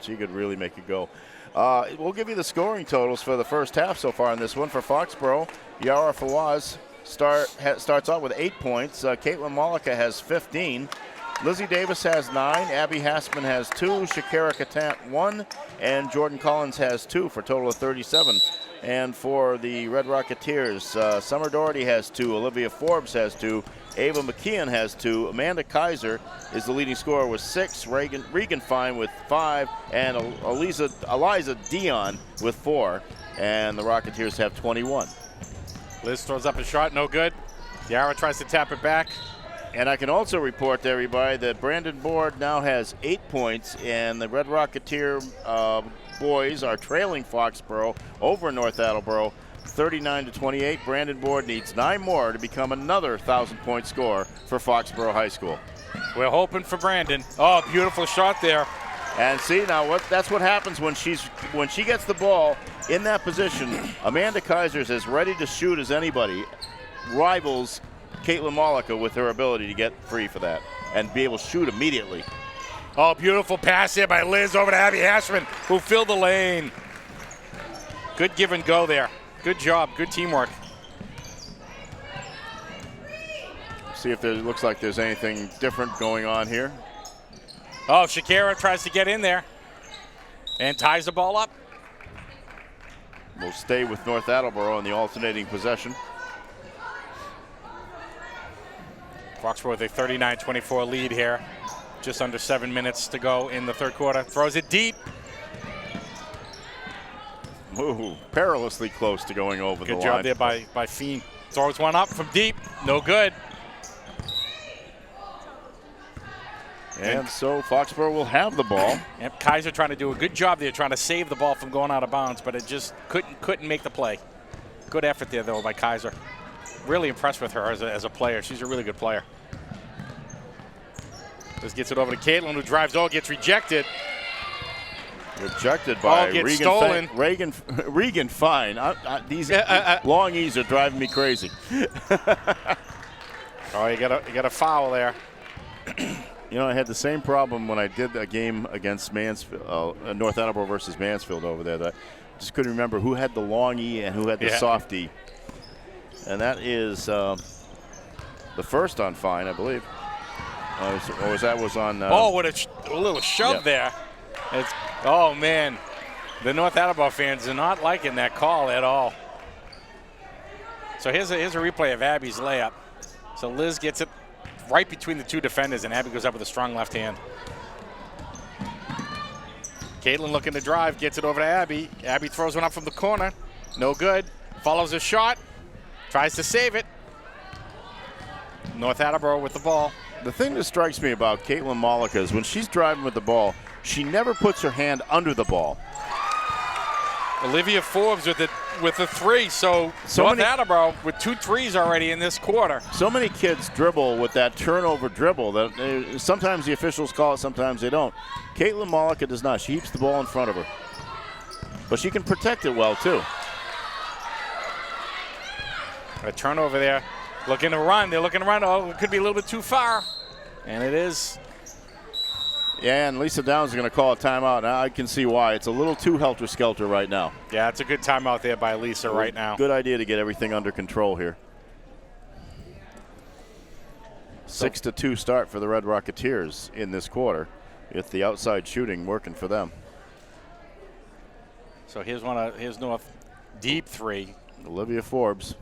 She could really make it go. We'll give you the scoring totals for the first half so far in this one. For Foxboro, Yara Fawaz starts out with 8 points. Caitlin Malika has 15. Lizzie Davis has 9. Abby Hassman has 2. Shakira Katant 1. And Jordan Collins has 2 for a total of 37. And for the Red Rocketeers, Summer Doherty has 2. Olivia Forbes has 2. Ava McKeon has 2. Amanda Kaiser is the leading scorer with 6. Regan Fine with 5. And Eliza Dion with 4. And the Rocketeers have 21. Liz throws up a shot, no good. Yara tries to tap it back. And I can also report to everybody that Brandon Board now has 8 points, and the Red Rocketeer boys are trailing Foxboro over North Attleboro 39-28. Brandon Board needs 9 more to become another 1,000-point scorer for Foxboro High School. We're hoping for Brandon. Oh, beautiful shot there. And see now that's what happens when she gets the ball in that position. Amanda Kaiser is as ready to shoot as anybody. Rivals Caitlin Malika with her ability to get free for that and be able to shoot immediately. Oh, beautiful pass here by Liz over to Abby Hashman, who filled the lane. Good give and go there. Good job. Good teamwork. See if there looks like there's anything different going on here. Oh, Shakira tries to get in there and ties the ball up. We'll stay with North Attleboro in the alternating possession. Foxboro with a 39-24 lead here. Just under 7 minutes to go in the third quarter. Throws it deep. Ooh, perilously close to going over the line. Good job there by Fiend. Throws one up from deep. No good. And so Foxboro will have the ball. Yep, Kaiser trying to do a good job there, trying to save the ball from going out of bounds, but it just couldn't make the play. Good effort there, though, by Kaiser. Really impressed with her as a player. She's a really good player. Just gets it over to Caitlin, who drives. Oh, gets rejected. Rejected by gets stolen. Regan Fine. These long E's are driving me crazy. Oh, you got a foul there. You know, I had the same problem when I did a game against Mansfield, North Attleboro versus Mansfield over there. That I just couldn't remember who had the long E and who had the soft E. And that is the first on Fine, I believe. That was on. What a little shove there. Oh, man. The North Attleboro fans are not liking that call at all. So here's a replay of Abby's layup. So Liz gets it right between the two defenders, and Abby goes up with a strong left hand. Caitlin looking to drive, gets it over to Abby. Abby throws one up from the corner. No good. Follows a shot. Tries to save it. North Attleboro with the ball. The thing that strikes me about Caitlin Malika is when she's driving with the ball, she never puts her hand under the ball. Olivia Forbes with the three. So North Attleboro with 2 threes already in this quarter. So many kids dribble with that turnover dribble that sometimes the officials call it, sometimes they don't. Caitlin Malika does not. She keeps the ball in front of her. But she can protect it well, too. A turnover there. Looking to run. They're looking to run. Oh, it could be a little bit too far. And it is. Yeah, and Lisa Downs is going to call a timeout. Now I can see why. It's a little too helter-skelter right now. Yeah, it's a good timeout there by Lisa right now. Good idea to get everything under control here. 6-2 start for the Red Rocketeers in this quarter, with the outside shooting working for them. So here's North. Deep three. Olivia Forbes.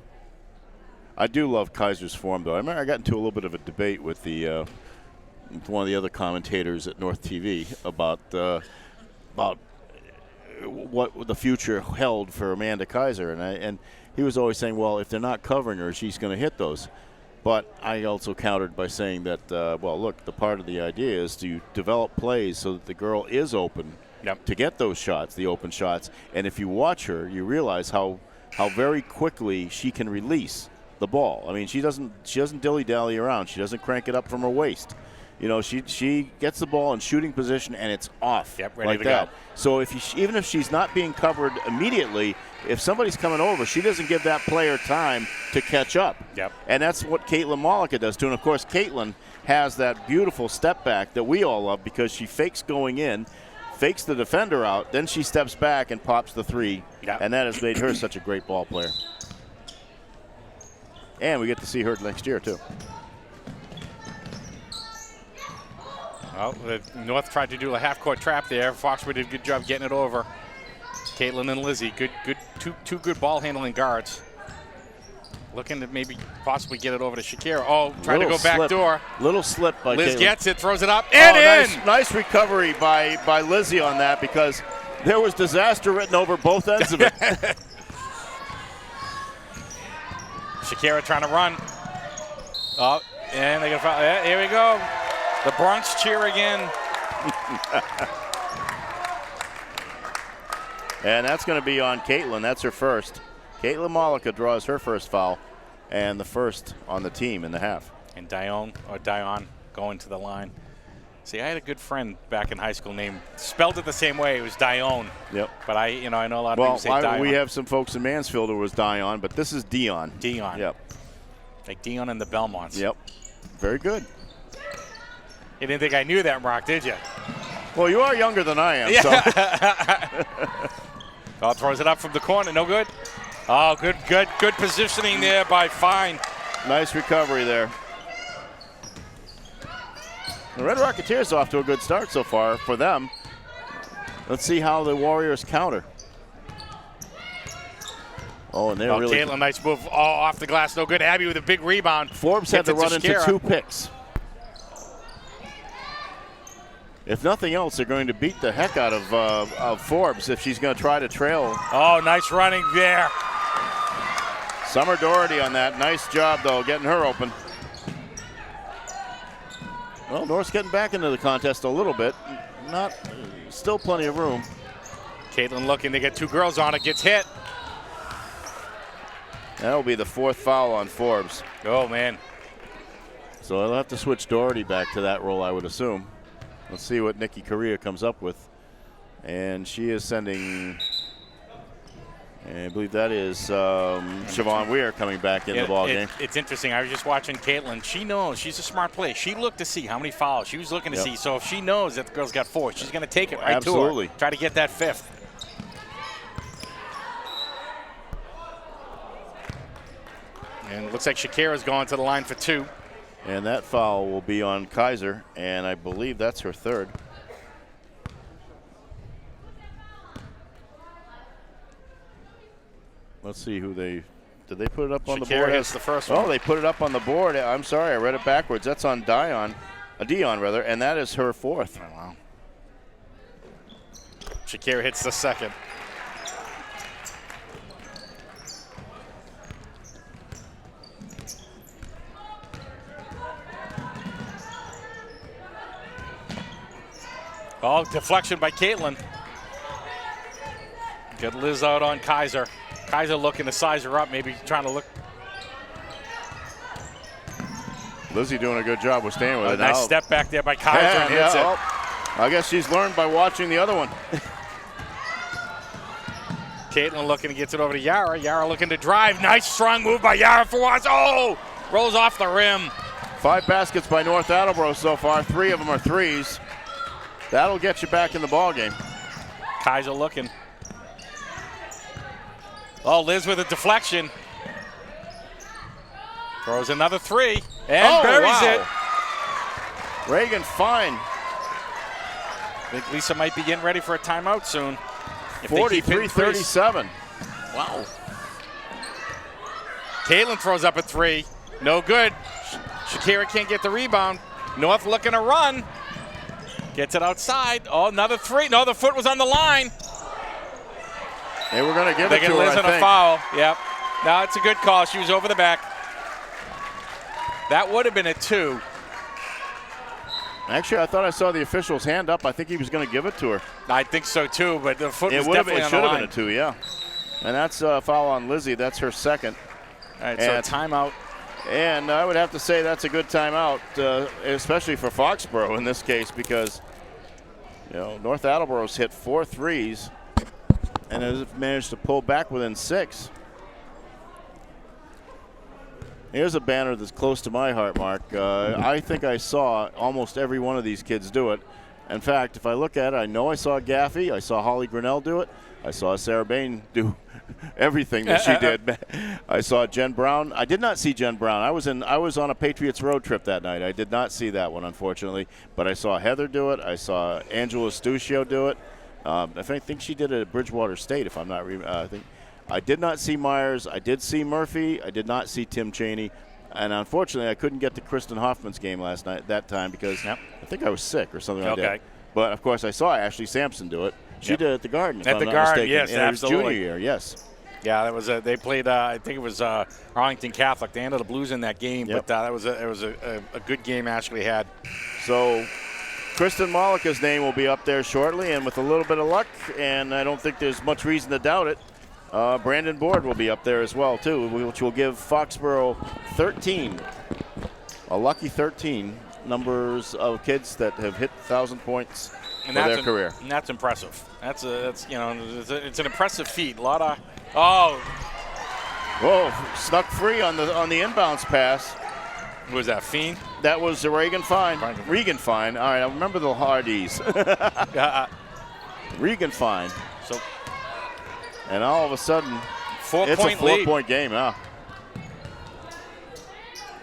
I do love Kaiser's form, though. I remember I got into a little bit of a debate with one of the other commentators at North TV about what the future held for Amanda Kaiser, and he was always saying, well, if they're not covering her, she's going to hit those. But I also countered by saying that, well, look, the part of the idea is to develop plays so that the girl is open to get those shots, the open shots, and if you watch her, you realize how very quickly she can release the ball. I mean, she doesn't dilly-dally around. She doesn't crank it up from her waist. You know, she gets the ball in shooting position and it's off ready like to that. go. So even if she's not being covered immediately, if somebody's coming over, she doesn't give that player time to catch up. And that's what Caitlin Malika does too. And of course, Caitlin has that beautiful step back that we all love because she fakes going in, fakes the defender out, then she steps back and pops the three. And that has made her such a great ball player. And we get to see her next year, too. Well, the North tried to do a half-court trap there. Foxboro did a good job getting it over. Caitlin and Lizzie, good, two good ball-handling guards. Looking to maybe possibly get it over to Shakira. Oh, trying to go back door. Little slip by Liz Caitlin. Gets it, throws it up, and in! Nice recovery by Lizzie on that because there was disaster written over both ends of it. Shakira trying to run. Oh, and they got foul. Yeah, here we go. The Bronx cheer again. And that's going to be on Caitlin. That's her first. Caitlin Malika draws her first foul and the first on the team in the half. And Dion going to the line. See, I had a good friend back in high school named, spelled it the same way. It was Dion. Yep. But I know a lot of people say Dion. We have some folks in Mansfield who was Dion, but this is Dion. Dion. Yep. Like Dion and the Belmonts. Yep. Very good. You didn't think I knew that, Mark, did you? Well, you are younger than I am. Yeah. Oh, throws it up from the corner. No good. Oh, good positioning there by Fine. So nice recovery there. The Red Rocketeers off to a good start so far for them. Let's see how the Warriors counter. Oh, and they're really. Caitlin, nice move. Oh, off the glass. No good. Abby with a big rebound. Forbes had to run into 2 picks. If nothing else, they're going to beat the heck out of Forbes if she's going to try to trail. Oh, nice running there. Summer Doherty on that. Nice job, though, getting her open. Well, North's getting back into the contest a little bit. Still plenty of room. Caitlin looking to get 2 girls on it. Gets hit. That'll be the 4th foul on Forbes. Oh, man. So they'll have to switch Doherty back to that role, I would assume. Let's see what Nikki Correa comes up with. And she is sending, and I believe that is Siobhan Weir coming back in the ballgame. It's interesting. I was just watching Caitlin. She knows. She's a smart player. She looked to see how many fouls. She was looking to see. So if she knows that the girl's got 4, she's going to take it right to her. Try to get that 5th. And it looks like Shakira's going to the line for 2. And that foul will be on Kaiser, and I believe that's her 3rd. Let's see who did they put it up on the board? Shakira hits the first one. Oh, they put it up on the board. I'm sorry, I read it backwards. That's on Dion, and that is her 4th. Oh, wow. Shakira hits the 2nd. Oh, deflection by Caitlin. Get Liz out on Kaiser. Kaiser looking to size her up, maybe trying to look. Lizzie doing a good job with staying with it. Nice step back there by Kaiser and hits it. I guess she's learned by watching the other one. Caitlin looking to get it over to Yara. Yara looking to drive. Nice strong move by Yara for once. Oh, rolls off the rim. 5 baskets by North Attleboro so far. 3 of them are threes. That'll get you back in the ball game. Kaiser looking. Oh, Liz with a deflection. Throws another 3 and buries it. Reagan Fine. I think Lisa might be getting ready for a timeout soon. 43-37. Wow. Caitlin throws up a 3. No good. Shakira can't get the rebound. North looking to run. Gets it outside. Oh, another 3. No, the foot was on the line. They were going to give it to her, Liz I think. a foul. Yep. No, it's a good call. She was over the back. That would have been a 2. Actually, I thought I saw the official's hand up. I think he was going to give it to her. I think so, too, but the foot was definitely on the line. It should have been a 2, yeah. And that's a foul on Lizzie. That's her 2nd. All right, so timeout. And I would have to say that's a good timeout, especially for Foxboro in this case, because North Attleboro's hit 4 threes and has managed to pull back within 6. Here's a banner that's close to my heart, Mark. I think I saw almost every one of these kids do it. In fact, if I look at it, I know I saw Gaffey, I saw Holly Grinnell do it, I saw Sarah Bain do everything that she did. I saw Jen Brown. I did not see Jen Brown. I was on a Patriots road trip that night. I did not see that one, unfortunately. But I saw Heather do it. I saw Angela Stuccio do it. I think she did it at Bridgewater State, if I'm not I did not see Myers. I did see Murphy. I did not see Tim Chaney. And unfortunately, I couldn't get to Kristen Hoffman's game that time because I think I was sick or something like that. But, of course, I saw Ashley Sampson do it. She did it at the Garden, if I'm not mistaken. Yes, absolutely. Junior year, yes. Yeah, that was they played. I think it was Arlington Catholic. They ended the Blues in that game, but it was a good game Ashley had. So, Kristen Mollica's name will be up there shortly, and with a little bit of luck, and I don't think there's much reason to doubt it, Brandon Board will be up there as well too, which will give Foxboro 13, a lucky 13 numbers of kids that have hit 1,000 points. For their career. And that's impressive. It's an impressive feat. A lot of Whoa, snuck free on the inbounds pass. Who was that, Fiend? That was Regan Fine. Regan Fine. All right, I remember the Hardys. Regan Fine. So, and all of a sudden, it's a 4-point game. Yeah.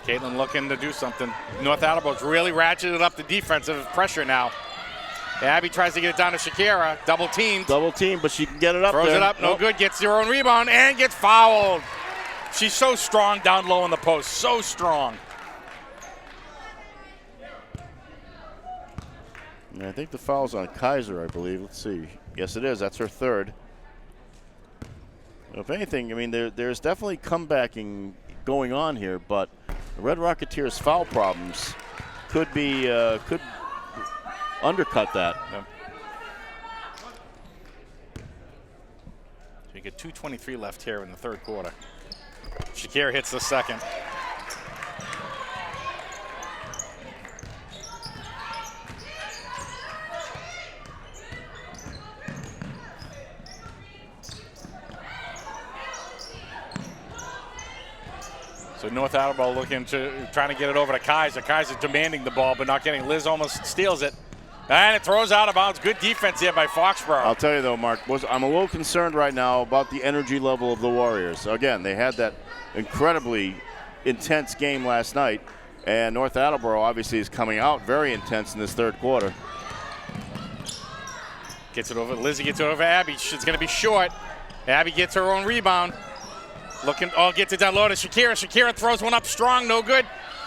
Caitlin looking to do something. North Attleboro's really ratcheted up the defensive pressure now. Abby tries to get it down to Shakira. Double teamed. Double team, but she can get it up Throws there. it up, no good. Gets her own rebound and gets fouled. She's so strong down low in the post. So strong. And I think the foul's on Kaiser, I believe. Let's see. Yes, it is. That's her third. If anything, I mean, there's definitely comebacking going on here, but the Red Rocketeers' foul problems could undercut that. Yep. So you get 2:23 left here in the third quarter. Shakir hits the second. So North Attleboro trying to get it over to Kaiser. Kaiser demanding the ball, but not getting. Liz almost steals it. And it throws out of bounds. Good defense here by Foxboro. I'll tell you though, Mark, I'm a little concerned right now about the energy level of the Warriors. Again, they had that incredibly intense game last night, and North Attleboro obviously is coming out very intense in this third quarter. Gets it over. Lizzie gets it over Abby. She's going to be short. Abby gets her own rebound. Gets it down low to Shakira. Shakira throws one up strong, no good.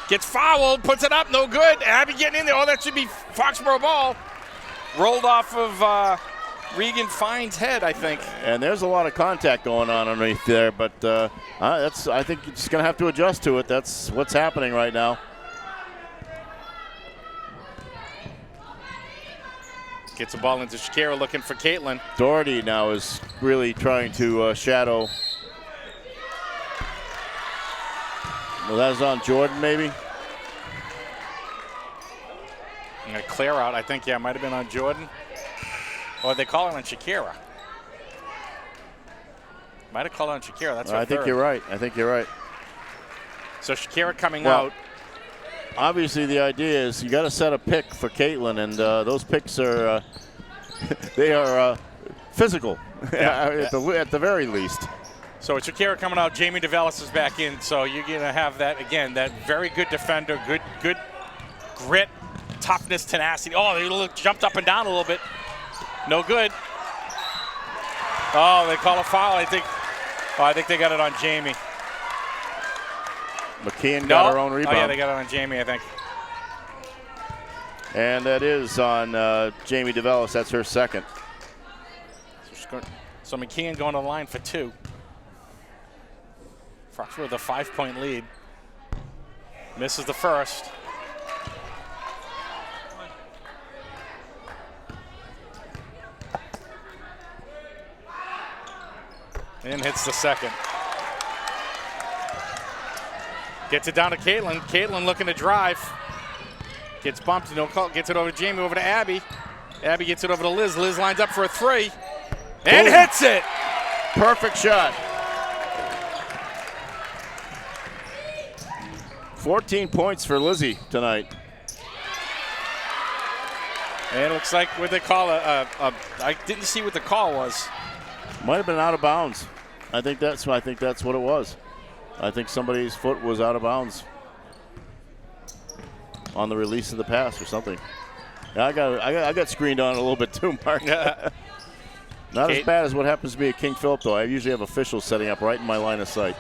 Gets fouled, puts it up, no good. Abby getting in there. Oh, that should be Foxboro ball. Rolled off of Regan Fine's head, I think. And there's a lot of contact going on underneath there, but I think you're just going to have to adjust to it. That's what's happening right now. Gets the ball into Shakira, looking for Caitlin. Doherty now is really trying to shadow. Well, that's on Jordan, maybe. I'm going to clear out. I think, yeah, it might have been on Jordan. Or they call it on Shakira. Might have called it on Shakira. That's I think you're right. So Shakira coming out. Obviously, the idea is you got to set a pick for Caitlin, and those picks are they are physical at the very least. So with Shakira coming out, Jamie DeVellis is back in. So you're going to have that, again, that very good defender, good grit, toughness, tenacity. Oh, they jumped up and down a little bit. No good. Oh, they call a foul. I think they got it on Jamie. McKeon got her own rebound. Oh, yeah, they got it on Jamie, I think. And that is on Jamie DeVellis. That's her second. So McKeon going to the line for two. Foxboro with a 5-point lead. Misses the first. And hits the second. Gets it down to Caitlin. Caitlin looking to drive. Gets bumped, no call. Gets it over to Jamie, over to Abby. Abby gets it over to Liz. Liz lines up for a three. And hits it! Perfect shot. 14 points for Lizzie tonight. And it looks like what they call I didn't see what the call was. Might have been out of bounds. I think that's what it was. I think somebody's foot was out of bounds on the release of the pass or something. Yeah, I got screened on a little bit too, Mark. Not as bad as what happens to be at King Philip, though. I usually have officials setting up right in my line of sight.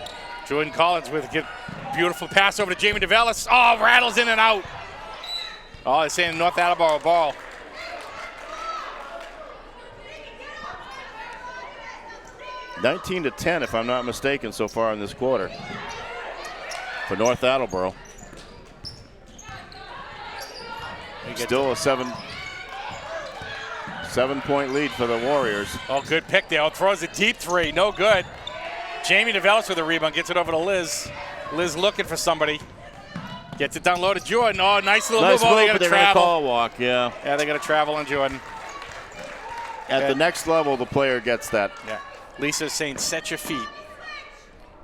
Jordan Collins with a beautiful pass over to Jamie DeVellis. Oh, rattles in and out. Oh, they're saying North Attleboro ball. (19-10), if I'm not mistaken, so far in this quarter for North Attleboro. Still a 7-point lead for the Warriors. Oh, good pick there. Oh, throws a deep three. No good. Jamie DeVellis with a rebound. Gets it over to Liz. Liz looking for somebody. Gets it down low to Jordan. Oh, nice little move. Oh, they got to travel. Call a walk, yeah. Yeah, they got to travel on Jordan. At the next level, the player gets that. Yeah. Lisa's saying, set your feet.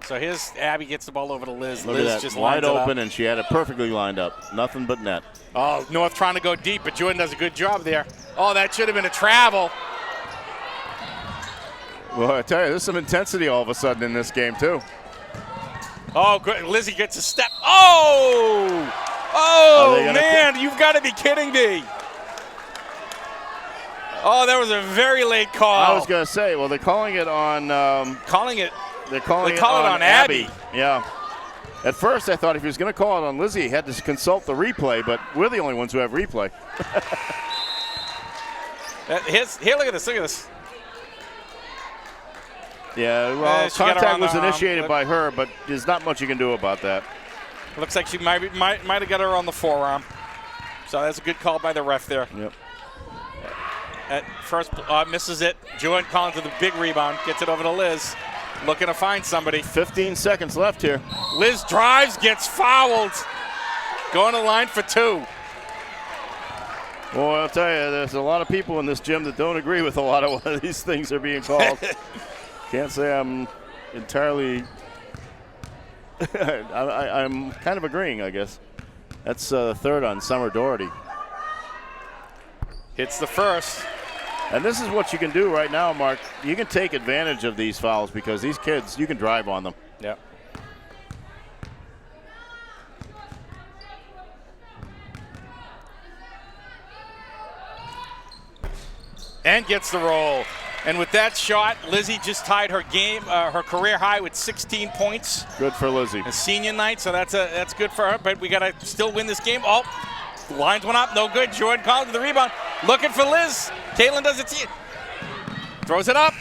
So here's Abby gets the ball over to Liz. Look Liz at that, just wide lines it open, up. and she had it perfectly lined up. Nothing but net. Oh, North trying to go deep, but Jordan does a good job there. Oh, that should have been a travel. Well, I tell you, there's some intensity all of a sudden in this game, too. Oh, good. Lizzie gets a step. Oh! Oh, man, you've got to be kidding me. Oh, that was a very late call. I was going to say, well, they're calling it on They call it on Abby. Yeah. At first, I thought if he was going to call it on Lizzie, he had to consult the replay, but we're the only ones who have replay. Here, look at this. Look at this. Yeah, well, she got her contact on was the arm, initiated but- by her, but there's not much you can do about that. Looks like she might have got her on the forearm. So that's a good call by the ref there. Yep. At first, misses it. Jordan Collins with a big rebound. Gets it over to Liz. Looking to find somebody. 15 seconds left here. Liz drives, gets fouled. Going to line for 2. Well, I'll tell you, there's a lot of people in this gym that don't agree with a lot of what these things are being called. Can't say I'm entirely I'm kind of agreeing, I guess. That's third on Summer Doherty. Hits the first. And this is what you can do right now, Mark. You can take advantage of these fouls because these kids, you can drive on them. Yep. And gets the roll. And with that shot, Lizzie just tied her her career high with 16 points. Good for Lizzie. A senior night, so that's good for her. But we got to still win this game. Oh, lines went up, no good. Jordan Collins with the rebound, looking for Liz. Caitlin does it. Throws it up.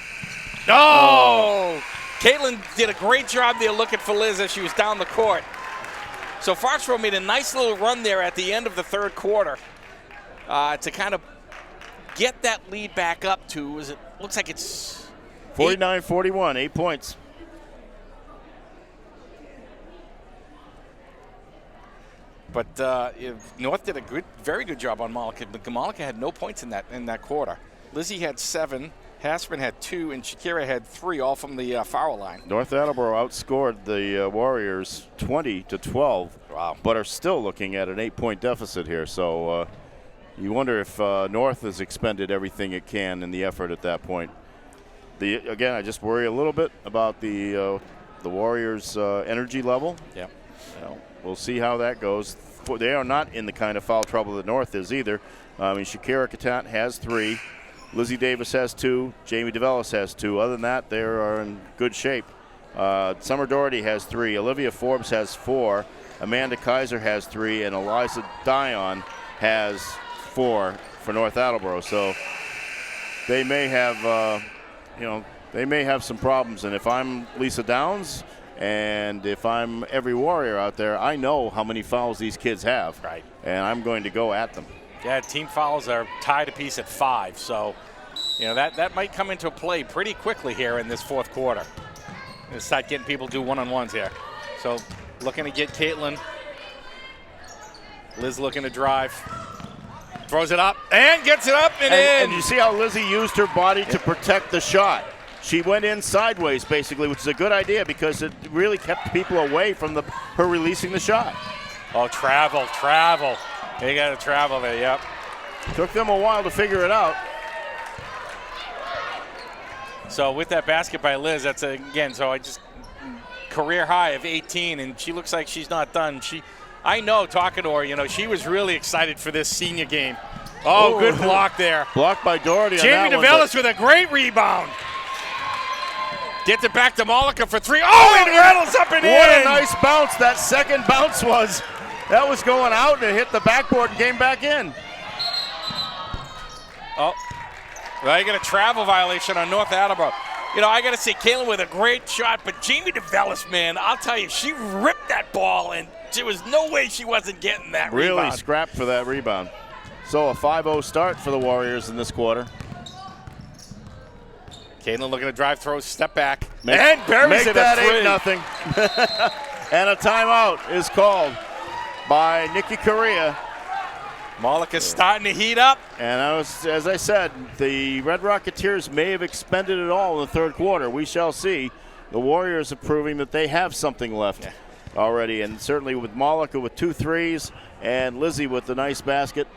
No! Oh. Caitlin did a great job there looking for Liz as she was down the court. So Foxboro made a nice little run there at the end of the third quarter to kind of get that lead back up to, looks like it's 49-41, 8 points. But North did a very good job on Malika. But Malika had no points in that quarter. Lizzie had 7, Haspin had 2, and Shakira had 3, all from the foul line. North Attleboro outscored the Warriors 20-12. Wow. But are still looking at an 8-point deficit here. So you wonder if North has expended everything it can in the effort at that point. Again, I just worry a little bit about the Warriors' energy level. Yep. We'll see how that goes. They are not in the kind of foul trouble that North is either. Shakira Katat has 3. Lizzie Davis has 2. Jamie DeVellis has 2. Other than that, they are in good shape. Summer Doherty has 3. Olivia Forbes has 4. Amanda Kaiser has 3. And Eliza Dion has 4 for North Attleboro. So they may have, they may have some problems. And if I'm Lisa Downs, and if I'm every Warrior out there, I know how many fouls these kids have. Right. And I'm going to go at them. Yeah, team fouls are tied apiece at 5. So, that might come into play pretty quickly here in this fourth quarter. And start getting people do one-on-ones here. So, looking to get Caitlin. Liz looking to drive. Throws it up and gets it up and in. And you see how Lizzie used her body to protect the shot. She went in sideways, basically, which is a good idea because it really kept people away from her releasing the shot. Oh, travel. They got to travel there, yep. Took them a while to figure it out. So with that basket by Liz, that's career high of 18, and she looks like she's not done. I know, talking to her, she was really excited for this senior game. Oh, good block there. Blocked by Doherty. Jamie DeVellis with a great rebound. Gets it back to Malika for 3. Oh, and rattles up and in. What a nice bounce that second bounce was. That was going out and it hit the backboard and came back in. Oh, well, you got a travel violation on North Attleboro. I got to say, Caitlin with a great shot, but Jamie DeVellis, man, I'll tell you, she ripped that ball, and there was no way she wasn't getting that rebound. Really scrapped for that rebound. So a 5-0 start for the Warriors in this quarter. Caitlin looking to drive, throw, step back, and buries it at 3. 8-0. And a timeout is called by Nikki Correa. Malika's starting to heat up. And as I said, the Red Rocketeers may have expended it all in the third quarter. We shall see. the Warriors are proving that they have something left already, and certainly with Malika with 2 threes and Lizzie with the nice basket,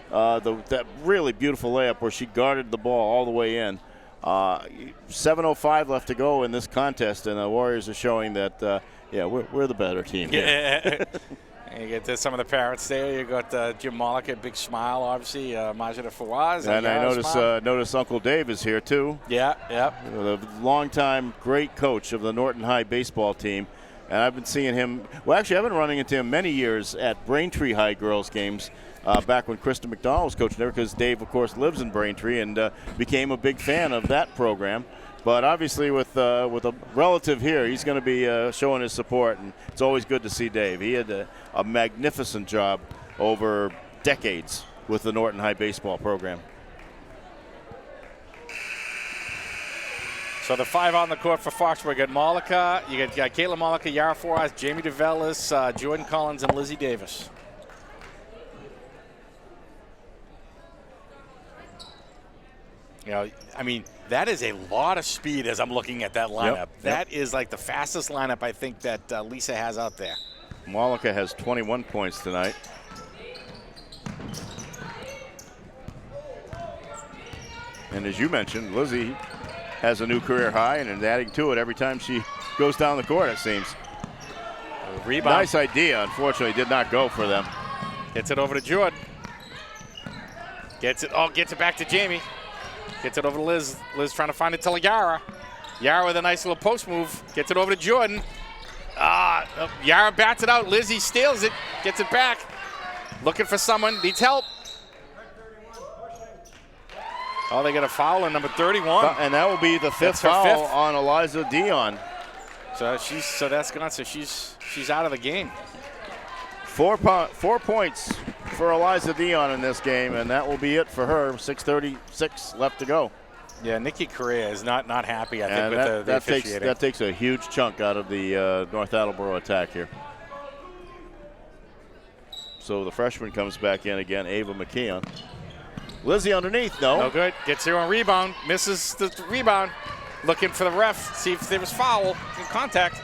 that really beautiful layup where she guarded the ball all the way in. 7:05 left to go in this contest, and the Warriors are showing that, we're the better team here. And you get some of the parents there. You got Jim Malika, big smile, obviously. Majida Fawaz. And I notice Uncle Dave is here too. Yeah. The longtime great coach of the Norton High baseball team. And I've been seeing him. Well, actually, I've been running into him many years at Braintree High girls games. Back when Krista McDonald was coaching there, because Dave, of course, lives in Braintree and became a big fan of that program. But obviously, with a relative here, he's going to be showing his support, and it's always good to see Dave. He had a magnificent job over decades with the Norton High baseball program. So the 5 on the court for Foxboro. You got Malika, you got Caitlin Malika, Yara Forras, Jamie DeVellis, Jordan Collins, and Lizzie Davis. You know, I mean, that is a lot of speed as I'm looking at that lineup. That is like the fastest lineup I think that Lisa has out there. Malika has 21 points tonight. And as you mentioned, Lizzie has a new career high and is adding to it every time she goes down the court, it seems. Rebound. Nice idea. Unfortunately, did not go for them. Gets it over to Jordan. Gets it back to Jamie. Gets it over to Liz. Liz trying to find it to Yara. Yara with a nice little post move. Gets it over to Jordan. Yara bats it out. Lizzie steals it. Gets it back. Looking for someone. Needs help. Oh, they got a foul on number 31. And that will be the fifth foul on Eliza Dion. So that's gone. So she's out of the game. 4 points for Eliza Dion in this game, and that will be it for her. 6:36 left to go. Yeah, Nikki Correa is not happy, I think, with the officiating. That takes a huge chunk out of the North Attleboro attack here. So the freshman comes back in again, Ava McKeon. Lizzie underneath, no good. Gets here on rebound, misses the rebound. Looking for the ref, see if there was foul in contact.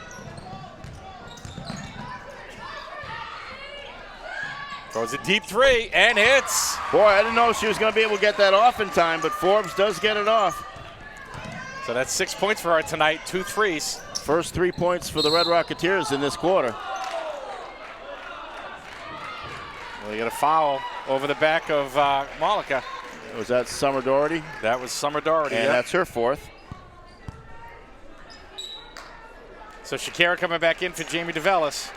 Throws a deep 3 and hits. Boy, I didn't know she was going to be able to get that off in time, but Forbes does get it off. So that's 6 points for her tonight, 2 threes. First 3 points for the Red Rocketeers in this quarter. Well, they got a foul over the back of Malika. Was that Summer Doherty? That was Summer Doherty, and that's her 4th. So Shakira coming back in for Jamie DeVellis.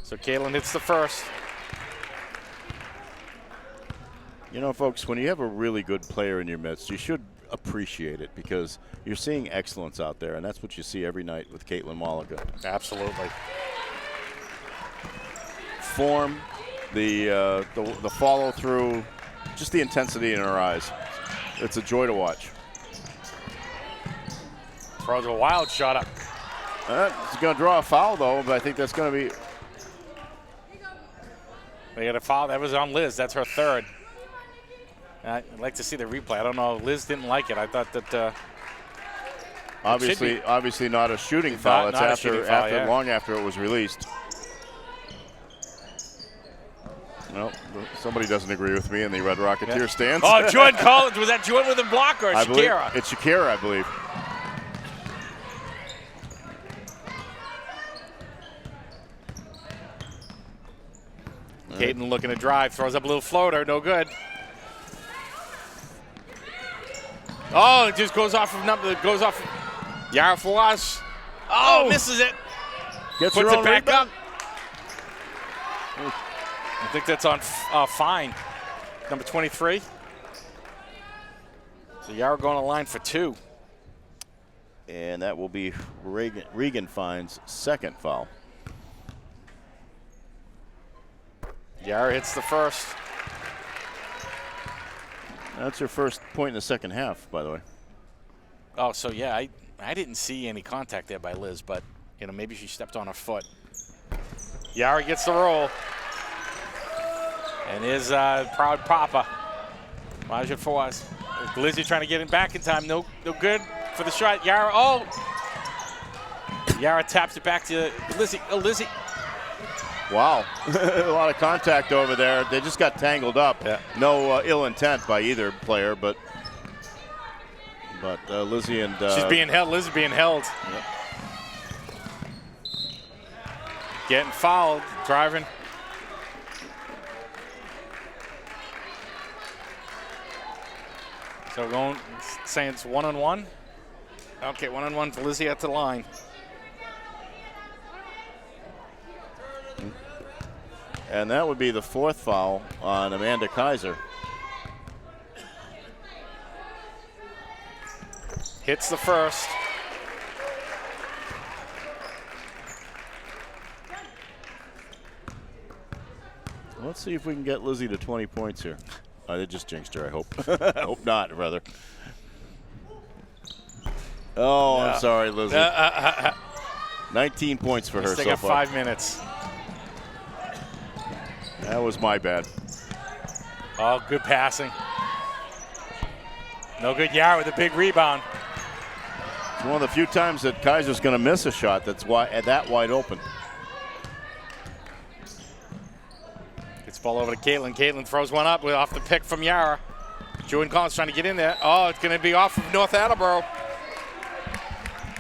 So Caitlin hits the first. You know, folks, when you have a really good player in your midst, you should appreciate it because you're seeing excellence out there, and that's what you see every night with Caitlin Malika. Absolutely. Form, the follow-through, just the intensity in her eyes. It's a joy to watch. Throws a wild shot up. It's going to draw a foul, though, but I think that's going to be... They got a foul. That was on Liz. That's her 3rd. I'd like to see the replay. I don't know. Liz didn't like it. I thought that. Obviously not a shooting foul. It's after long after it was released. Well, somebody doesn't agree with me in the Red Rocketeer stands. Oh, Jordan Collins. Was that Jordan with a blocker or Shakira? It's Shakira, I believe. Caden looking to drive, throws up a little floater, no good. Oh, it just goes off of Yara Fawaz. Oh, misses it. Puts it back up. I think that's on fine. Number 23. So Yara going to line for 2. And that will be Regan Fine's 2nd foul. Yara hits the first. That's her first point in the second half, by the way. Oh, so yeah, I didn't see any contact there by Liz, but maybe she stepped on her foot. Yara gets the roll. And is proud Papa. Maja Fawaz. Lizzie trying to get him back in time. No good for the shot. Yara, oh! Yara taps it back to Lizzie. Oh, Lizzie. Wow. A lot of contact over there. They just got tangled up. Yeah. No ill intent by either player, but Lizzie and... She's being held. Lizzie being held. Yep. Getting fouled. Driving. So going, saying it's 1-on-1. Okay, 1-on-1 for Lizzie at the line. And that would be the 4th foul on Amanda Kaiser. Hits the first. Let's see if we can get Lizzie to 20 points here. They just jinxed her, I hope. I hope not, rather. Oh, I'm sorry, Lizzie. 19 points for her They so got far. 5 minutes. That was my bad. Oh, good passing. No good. Yara with a big rebound. It's one of the few times that Kaiser's going to miss a shot that's that wide open. Gets the ball over to Caitlin. Caitlin throws one up off the pick from Yara. Jordan Collins trying to get in there. Oh, it's going to be off of North Attleboro.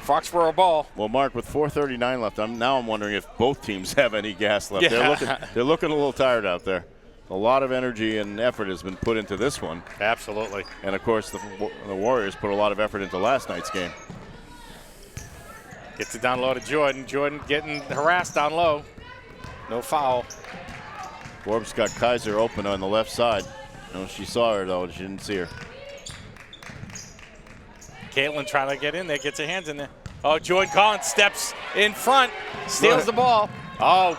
Foxboro ball. Well, Mark, with 4:39 left, I'm wondering if both teams have any gas left. Yeah. They're looking a little tired out there. A lot of energy and effort has been put into this one. Absolutely. And, of course, the Warriors put a lot of effort into last night's game. Gets it down low to Jordan. Jordan getting harassed down low. No foul. Forbes got Kaiser open on the left side. No, she saw her, though. She didn't see her. Caitlin trying to get in there, gets her hands in there. Oh, Jordan Collins steps in front, steals the ball. Oh,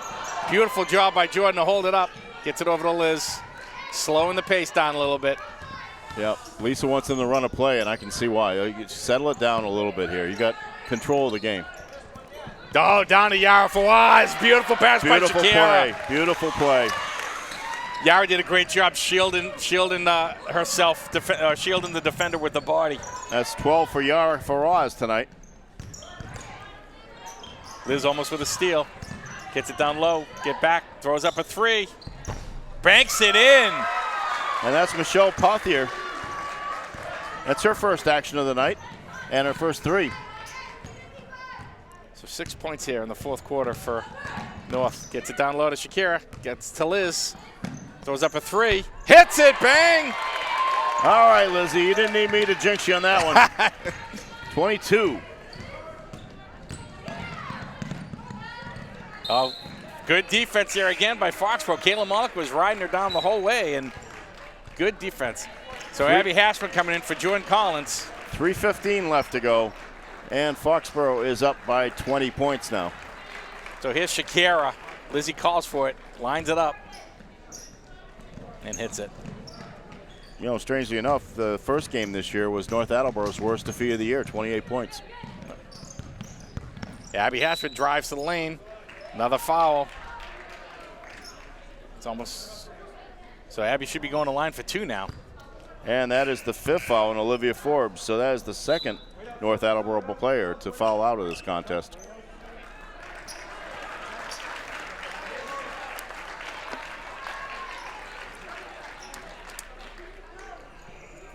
beautiful job by Jordan to hold it up. Gets it over to Liz, slowing the pace down a little bit. Yep, Lisa wants them to run a play, and I can see why. You settle it down a little bit here. You got control of the game. Oh, down to Yara Fawaz. Beautiful pass by Shakira. Beautiful play. Yara did a great job shielding herself, shielding the defender with the body. That's 12 for Yara Faraz tonight. Liz almost with a steal. Gets it down low, get back, throws up a 3. Banks it in. And that's Michelle Pothier. That's her first action of the night and her first 3. So 6 points here in the 4th quarter for North. Gets it down low to Shakira, gets to Liz. Throws up a 3, hits it, bang! All right, Lizzie, you didn't need me to jinx you on that one. 22. Oh, good defense here again by Foxboro. Kayla Mullock was riding her down the whole way, and good defense. So Abby Hashman coming in for Jordan Collins. 3:15 left to go, and Foxboro is up by 20 points now. So here's Shakira. Lizzie calls for it, lines it up, and hits it. You know, strangely enough, the first game this year was North Attleboro's worst defeat of the year, 28 points. Abby Hashford drives to the lane. Another foul. It's almost... So Abby should be going to line for 2 now. And that is the 5th foul on Olivia Forbes. So that is the 2nd North Attleboro player to foul out of this contest.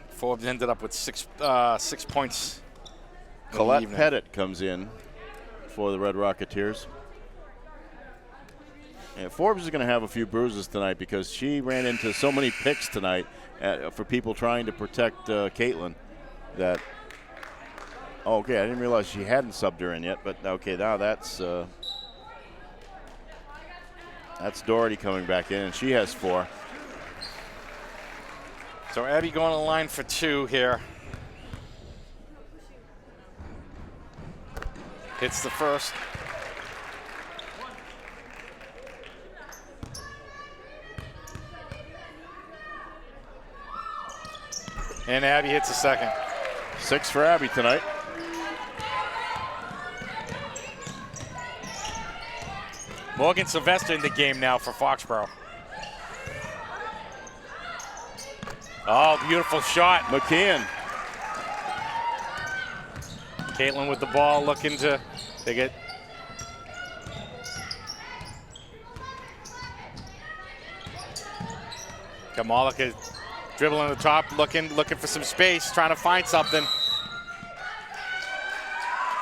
Forbes ended up with 6 points. Colette Pettit comes in for the Red Rocketeers. And Forbes is going to have a few bruises tonight because she ran into so many picks tonight for people trying to protect Caitlin that, oh, okay, I didn't realize she hadn't subbed her in yet, but okay, now that's Doherty coming back in, and she has 4. So Abby going to line for 2 here. Hits the first. And Abby hits the second. 6 for Abby tonight. Morgan Sylvester in the game now for Foxboro. Oh, beautiful shot. McKeon. Caitlin with the ball, looking to get. Kamalika dribbling on the top, looking for some space, trying to find something.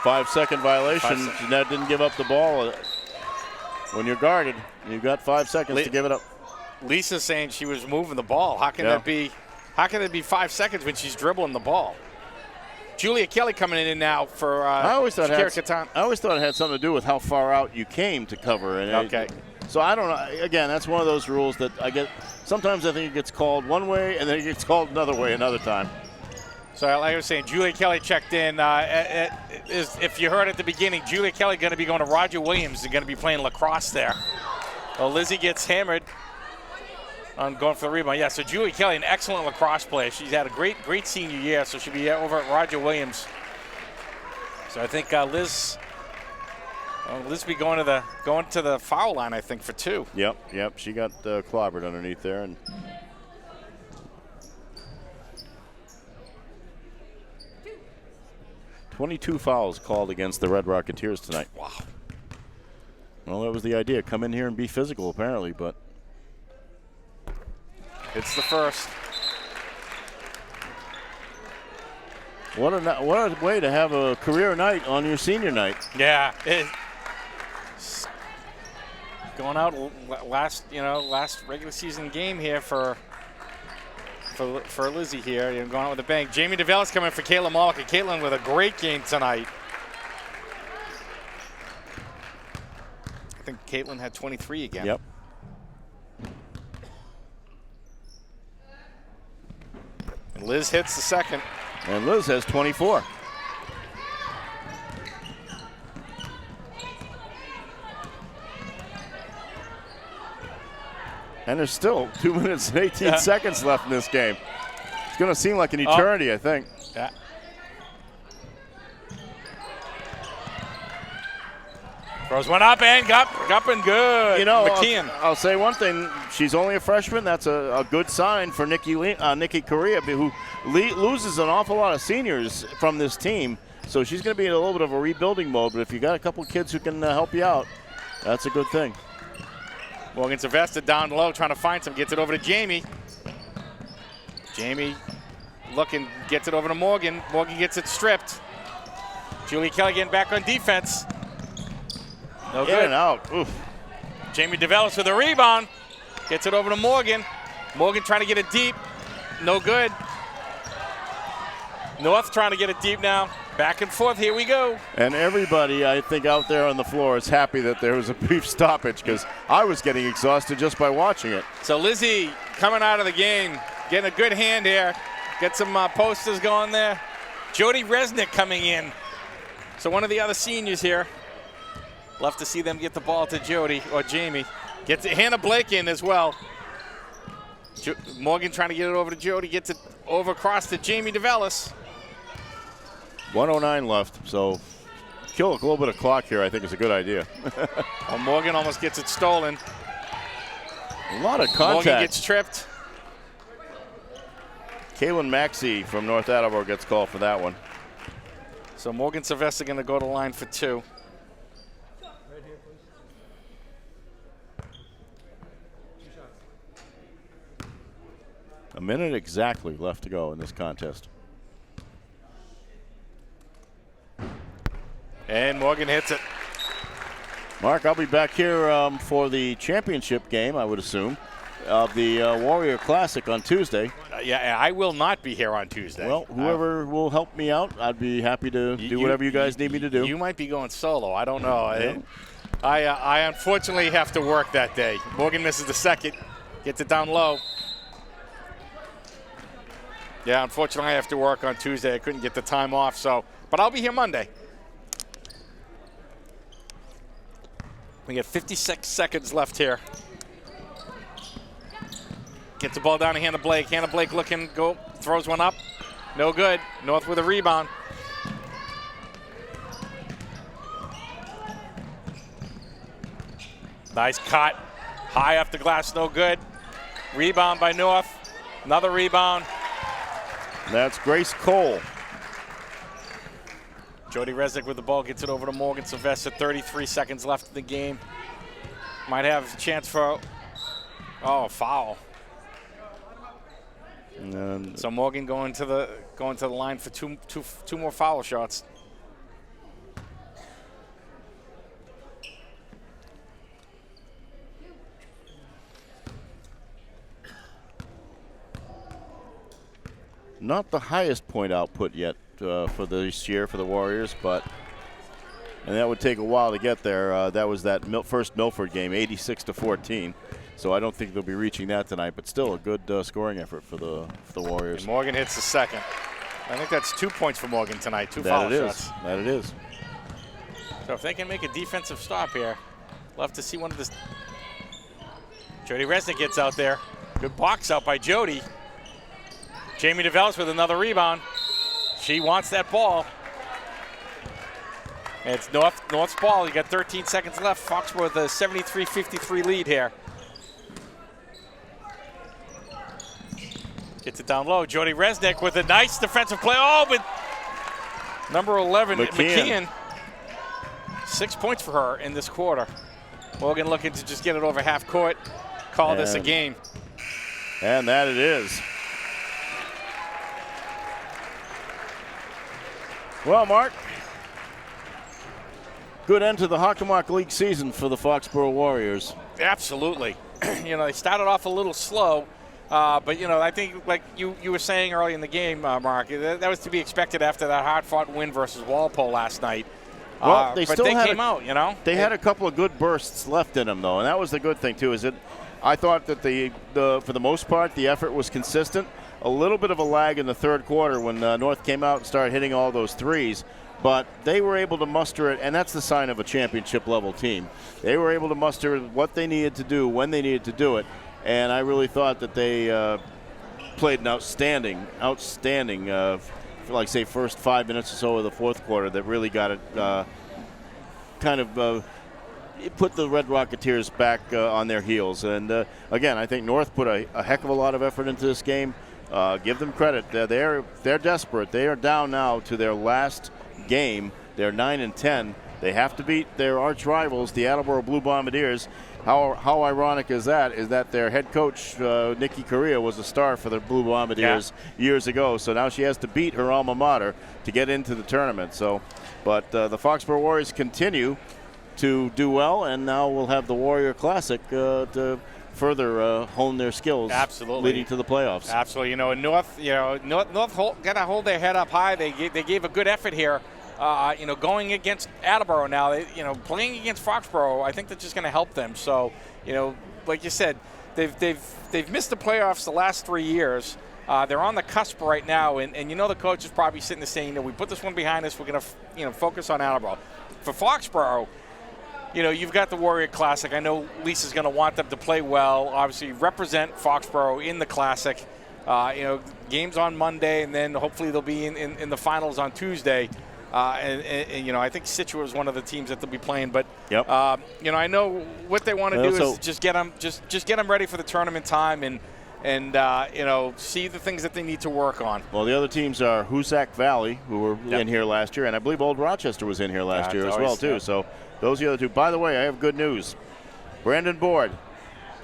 5-second violation. Jeanette didn't give up the ball. When you're guarded, you've got 5 seconds to give it up. Lisa's saying she was moving the ball. How can that be? How can it be 5 seconds when she's dribbling the ball? Julia Kelly coming in now for I always thought Shakira it had something to do with how far out you came to cover. And okay. So I don't know. Again, that's one of those rules that I get. Sometimes I think it gets called one way, and then it gets called another way another time. So like I was saying, Julia Kelly checked in. If you heard at the beginning, Julia Kelly going to be going to Roger Williams. They're going to be playing lacrosse there. Well, Lizzie gets hammered on going for the rebound. Yeah, so Julia Kelly, an excellent lacrosse player. She's had a great senior year, so she'll be over at Roger Williams. So I think Liz be going to the foul line, I think, for 2. Yep. She got clobbered underneath there, and 22 fouls called against the Red Rocketeers tonight. Wow. Well, that was the idea. Come in here and be physical, apparently, but it's the first. What a way to have a career night on your senior night. Yeah. Going out last regular season game here for Lizzie here. Going out with a bang. Jamie DeVellis coming for Caitlin Mollick. Caitlin with a great game tonight. I think Caitlin had 23 again. Yep. And Liz hits the second. And Liz has 24. And there's still 2 minutes and 18 seconds left in this game. It's going to seem like an eternity, I think. Yeah. Throws one up and up and good. You know, McKeon. I'll say one thing. She's only a freshman. That's a good sign for Nikki Correa, who loses an awful lot of seniors from this team. So she's going to be in a little bit of a rebuilding mode. But if you got a couple kids who can help you out, that's a good thing. Morgan Sylvester down low, trying to find some. Gets it over to Jamie. Jamie looking, gets it over to Morgan. Morgan gets it stripped. Julie Kelly getting back on defense. No good. In and out. Oof. Jamie DeVellis with a rebound. Gets it over to Morgan. Morgan trying to get it deep. No good. North trying to get it deep now. Back and forth, here we go. And everybody, I think, out there on the floor is happy that there was a brief stoppage because I was getting exhausted just by watching it. So Lizzie coming out of the game, getting a good hand here. Get some posters going there. Jody Resnick coming in. So one of the other seniors here. Love to see them get the ball to Jody or Jamie. Gets it, Hannah Blake in as well. Morgan trying to get it over to Jody. Gets it over across to Jamie DeVellis. 109 left, so kill a little bit of clock here, I think, is a good idea. Well, Morgan almost gets it stolen. A lot of contact. Morgan gets tripped. Kaylin Maxey from North Attleboro gets called for that one. So Morgan Sylvester going to go to line for 2. A minute exactly left to go in this contest. And Morgan hits it. Mark, I'll be back here for the championship game, I would assume, of the Warrior Classic on Tuesday. Yeah, I will not be here on Tuesday. Well, whoever will help me out, I'd be happy to do whatever you guys need me to do. You might be going solo. I don't know. Yeah. I unfortunately have to work that day. Morgan misses the second. Gets it down low. Yeah, unfortunately, I have to work on Tuesday. I couldn't get the time off, but I'll be here Monday. We got 56 seconds left here. Gets the ball down to Hannah Blake. Hannah Blake looking, throws one up. No good. North with a rebound. Nice cut. High off the glass, no good. Rebound by North. Another rebound. That's Grace Cole. Jody Resnick with the ball, gets it over to Morgan Sylvester. 33 seconds left in the game. Might have a chance for a foul. And So Morgan going to the line for two more foul shots. not the highest point output yet for this year for the Warriors, and that would take a while to get there. That was that first Milford game, 86-14. So I don't think they'll be reaching that tonight, but still a good scoring effort for the Warriors. And Morgan hits the second. I think that's 2 points for Morgan tonight, two foul shots. That it is. So if they can make a defensive stop here, love to see one of the. Jody Resnick gets out there. Good box out by Jody. Jamie DeVellis with another rebound. She wants that ball. And it's North's ball. You got 13 seconds left. Foxboro with a 73-53 lead here. Gets it down low. Jody Resnick with a nice defensive play. Oh, but number 11, McKeon. 6 points for her in this quarter. Morgan looking to just get it over half court. Call this a game. And that it is. Well, Mark, good end to the Hockomock League season for the Foxboro Warriors. Absolutely. They started off a little slow, but, I think like you were saying early in the game, Mark, that was to be expected after that hard-fought win versus Walpole last night. Well, they came out, They had a couple of good bursts left in them, though, and that was the good thing, too, is that I thought that for the most part, the effort was consistent. A little bit of a lag in the third quarter when North came out and started hitting all those threes, but they were able to muster it, and that's the sign of a championship-level team. They were able to muster what they needed to do when they needed to do it, and I really thought that they played an outstanding, say, first 5 minutes or so of the fourth quarter that really got it it put the Red Rocketeers back on their heels. And, again, I think North put a heck of a lot of effort into this game. Give them credit. They're desperate. They are down now to their last game. They're 9-10. They have to beat their arch rivals, the Attleboro Blue Bombardiers. How ironic is that? Is that their head coach, Nikki Correa, was a star for the Blue Bombardiers years ago. So now she has to beat her alma mater to get into the tournament. But the Foxboro Warriors continue to do well, and now we'll have the Warrior Classic to further hone their skills. Absolutely, leading to the playoffs. Absolutely, North got to hold their head up high. They gave a good effort here. Going against Attleboro now, playing against Foxboro, I think that's just going to help them. So, like you said, they've missed the playoffs the last 3 years. They're on the cusp right now, and the coach is probably sitting there saying, we put this one behind us. We're going to focus on Attleboro. For Foxboro, you've got the Warrior Classic. I know Lisa's going to want them to play well. Obviously, represent Foxboro in the Classic. Games on Monday, and then hopefully they'll be in the finals on Tuesday. And I think Situa is one of the teams that they'll be playing. But I know what they want to do is just get them ready for the tournament time and see the things that they need to work on. Well, the other teams are Hoosac Valley, who were in here last year, and I believe Old Rochester was in here last year as well, too. Yeah. So those are the other two. By the way, I have good news. Brandon Board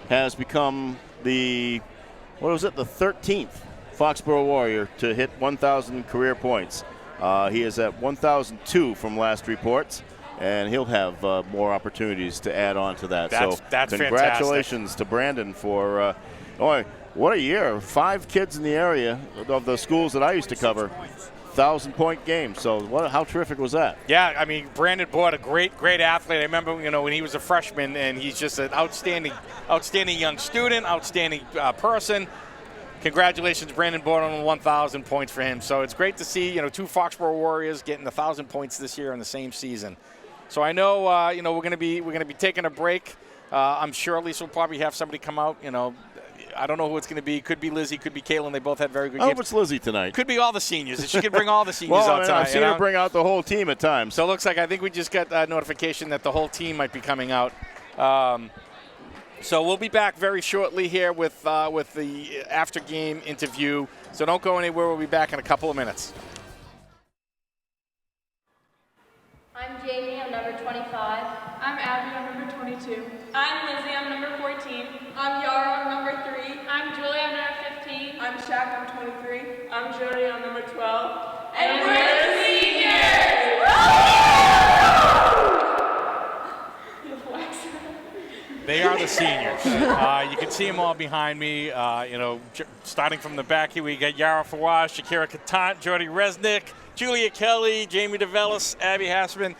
has become the 13th Foxboro Warrior to hit 1,000 career points. He is at 1,002 from last reports, and he'll have more opportunities to add on to that. That's congratulations to Brandon for what a year. 5 kids in the area of the schools that I used to cover, 1,000-point game. So how terrific was that? Yeah, I mean, Brandon Boyd, a great athlete. I remember, when he was a freshman, and he's just an outstanding young student, outstanding person. Congratulations, Brandon Boyd, on 1,000 points for him. So it's great to see, 2 Foxboro Warriors getting 1,000 points this year in the same season. So I know, we're going to be taking a break. I'm sure Lisa will probably have somebody come out. I don't know who it's going to be. Could be Lizzie, could be Kaylin. They both had very good games. I hope it's Lizzie tonight. Could be all the seniors. She could bring all the seniors out tonight. I've seen her bring out the whole team at times. So it looks like I think we just got notification that the whole team might be coming out. So we'll be back very shortly here with the after-game interview. So don't go anywhere. We'll be back in a couple of minutes. I'm Jamie, I'm number 25. I'm Abby, I'm number 22. I'm Lizzie, I'm number 14. I'm Yara, I'm number 3. I'm Julie, I'm number 15. I'm Shaq, I'm 23. I'm Jody, I'm number 12. And we're the seniors! They are the seniors. You can see them all behind me. Starting from the back here, we got Yara Fawaz, Shakira Katant, Jordy Resnick, Julia Kelly, Jamie DeVellis, Abby Hassman,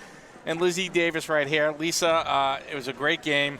and Lizzie Davis right here. Lisa, it was a great game.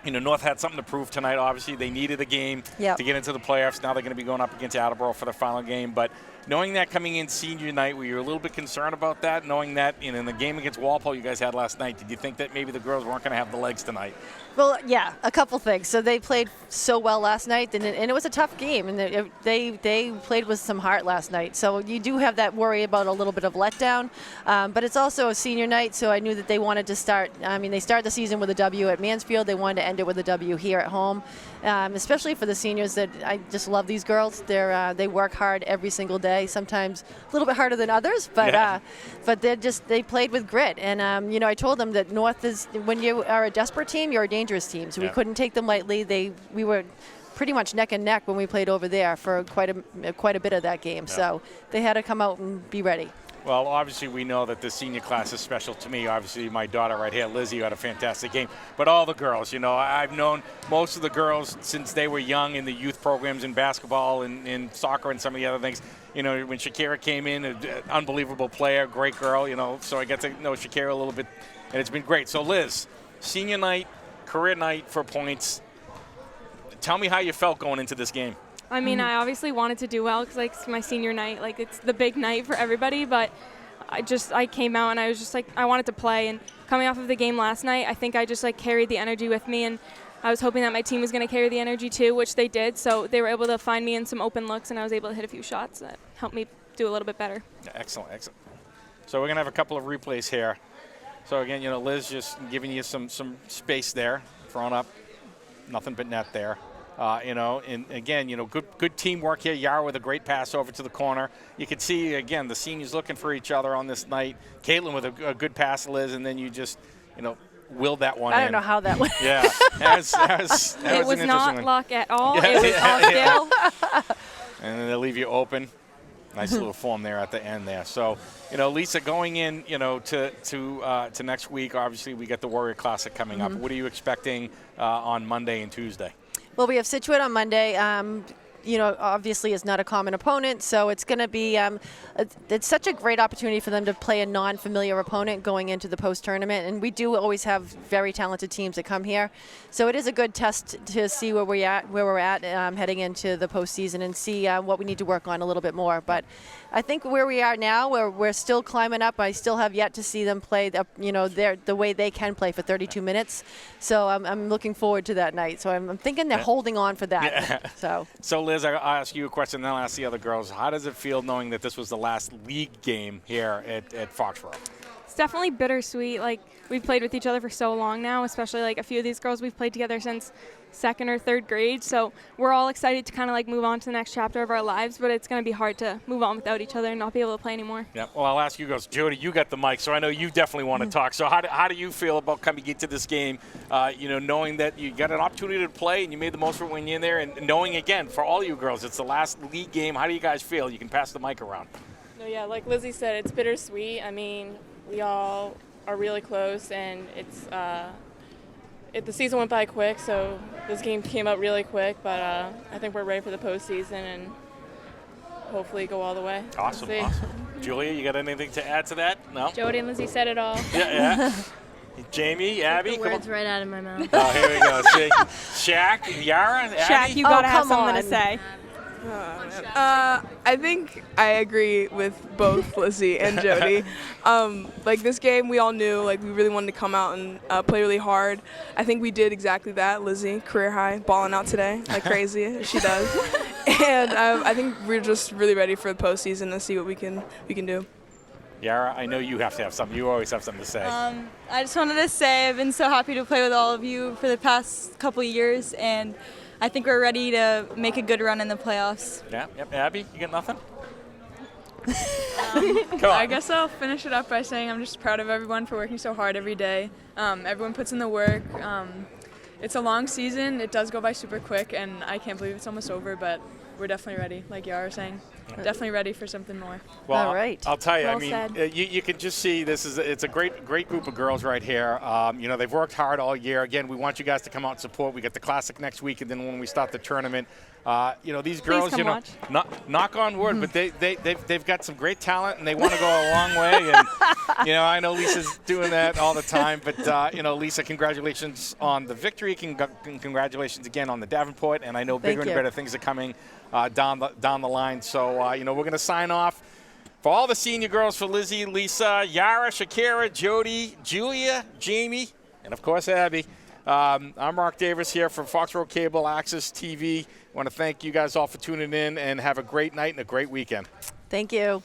North had something to prove tonight. Obviously, they needed a game to get into the playoffs. Now they're going to be going up against Attleboro for the final game. But knowing that coming in senior night, were you a little bit concerned about that? Knowing that in the game against Walpole you guys had last night, did you think that maybe the girls weren't going to have the legs tonight? Well, yeah, a couple things. So they played so well last night, and it was a tough game, and they played with some heart last night. So you do have that worry about a little bit of letdown, but it's also a senior night, so I knew that they wanted to start. They started the season with a W at Mansfield. They wanted to end it with a W here at home, especially for the seniors. That I just love these girls. They work hard every single day. Sometimes a little bit harder than others, but they played with grit. And I told them that North is, when you are a desperate team, you're a dangerous team. So we couldn't take them lightly. We were pretty much neck and neck when we played over there for quite a bit of that game. So they had to come out and be ready. Well, obviously, we know that the senior class is special to me. Obviously, my daughter right here, Lizzie, had a fantastic game. But all the girls, I've known most of the girls since they were young in the youth programs in basketball and in soccer and some of the other things. When Shakira came in, an unbelievable player, great girl, so I got to know Shakira a little bit, and it's been great. So, Liz, senior night, career night for points. Tell me how you felt going into this game. I mean, I obviously wanted to do well because, it's my senior night. It's the big night for everybody, but I came out and I was just I wanted to play. And coming off of the game last night, I think I just carried the energy with me, and I was hoping that my team was going to carry the energy too, which they did. So they were able to find me in some open looks, and I was able to hit a few shots that helped me do a little bit better. Excellent. So we're going to have a couple of replays here. So again, Liz just giving you some space there, thrown up, nothing but net there. And again, good teamwork here. Yara with a great pass over to the corner. You can see, again, the seniors looking for each other on this night. Caitlin with a good pass, Liz, and then you just, willed that one in. I don't know how that went. Yeah. It was not luck at all. It was all skill. And then they leave you open. Nice little form there at the end there. So, Lisa, going in, to next week, obviously we got the Warrior Classic coming up. What are you expecting on Monday and Tuesday? Well, we have Scituate on Monday. Obviously it's not a common opponent, so it's going to be it's such a great opportunity for them to play a non-familiar opponent going into the post-tournament, and we do always have very talented teams that come here. So it is a good test to see where we're at heading into the postseason and see what we need to work on a little bit more. But I think where we are now, we're still climbing up. I still have yet to see them play the way they can play for 32 minutes. So I'm looking forward to that night. So I'm thinking they're holding on for that. Yeah. So Liz, I'll ask you a question, then I'll ask the other girls. How does it feel knowing that this was the last league game here at Foxboro? It's definitely bittersweet. We've played with each other for so long now, especially a few of these girls we've played together since 2nd or 3rd grade. So we're all excited to kind of move on to the next chapter of our lives, but it's going to be hard to move on without each other and not be able to play anymore. Yeah. Well, I'll ask you girls. Jody, you got the mic, so I know you definitely want to talk. So how do you feel about coming into this game, knowing that you got an opportunity to play and you made the most of it when you're in there, and knowing, again, for all you girls, it's the last league game. How do you guys feel? You can pass the mic around. No, yeah, like Lizzie said, it's bittersweet. I mean, we all are really close, and the season went by quick, so this game came up really quick, but I think we're ready for the postseason and hopefully go all the way. Awesome. Julia, you got anything to add to that? No? Jody and Lizzie said it all. Yeah. Jamie, Abby, The words right out of my mouth. Oh, here we go. See, Shaq, Yara, Abby? Shaq, you got to have something to say. I think I agree with both Lizzie and Jody. This game, we all knew we really wanted to come out and play really hard. I think we did exactly that. Lizzie, career high, balling out today like crazy. She does. And I think we're just really ready for the postseason to see what we can do. Yara, I know you have to have something. You always have something to say. I just wanted to say I've been so happy to play with all of you for the past couple years, and I think we're ready to make a good run in the playoffs. Yeah, yep. Abby, you got nothing? I guess I'll finish it up by saying I'm just proud of everyone for working so hard every day. Everyone puts in the work. It's a long season. It does go by super quick, and I can't believe it's almost over, but we're definitely ready, like Yara was saying. Definitely ready for something more. Well, All right. I'll tell you. Well I mean, said. you can just see it's a great group of girls right here. They've worked hard all year. Again, we want you guys to come out and support. We got the Classic next week, and then when we start the tournament, these girls, come watch. knock on wood, but they've got some great talent, and they want to go a long way. And I know Lisa's doing that all the time, but Lisa, congratulations on the victory. Congratulations again on the Davenport, and I know bigger and you. better things are coming down the line. So we're going to sign off. For all the senior girls, for Lizzie, Lisa, Yara, Shakira, Jody, Julia, Jamie, and of course Abby. I'm Mark Davis here for Foxboro Cable Access TV. I want to thank you guys all for tuning in, and have a great night and a great weekend. Thank you.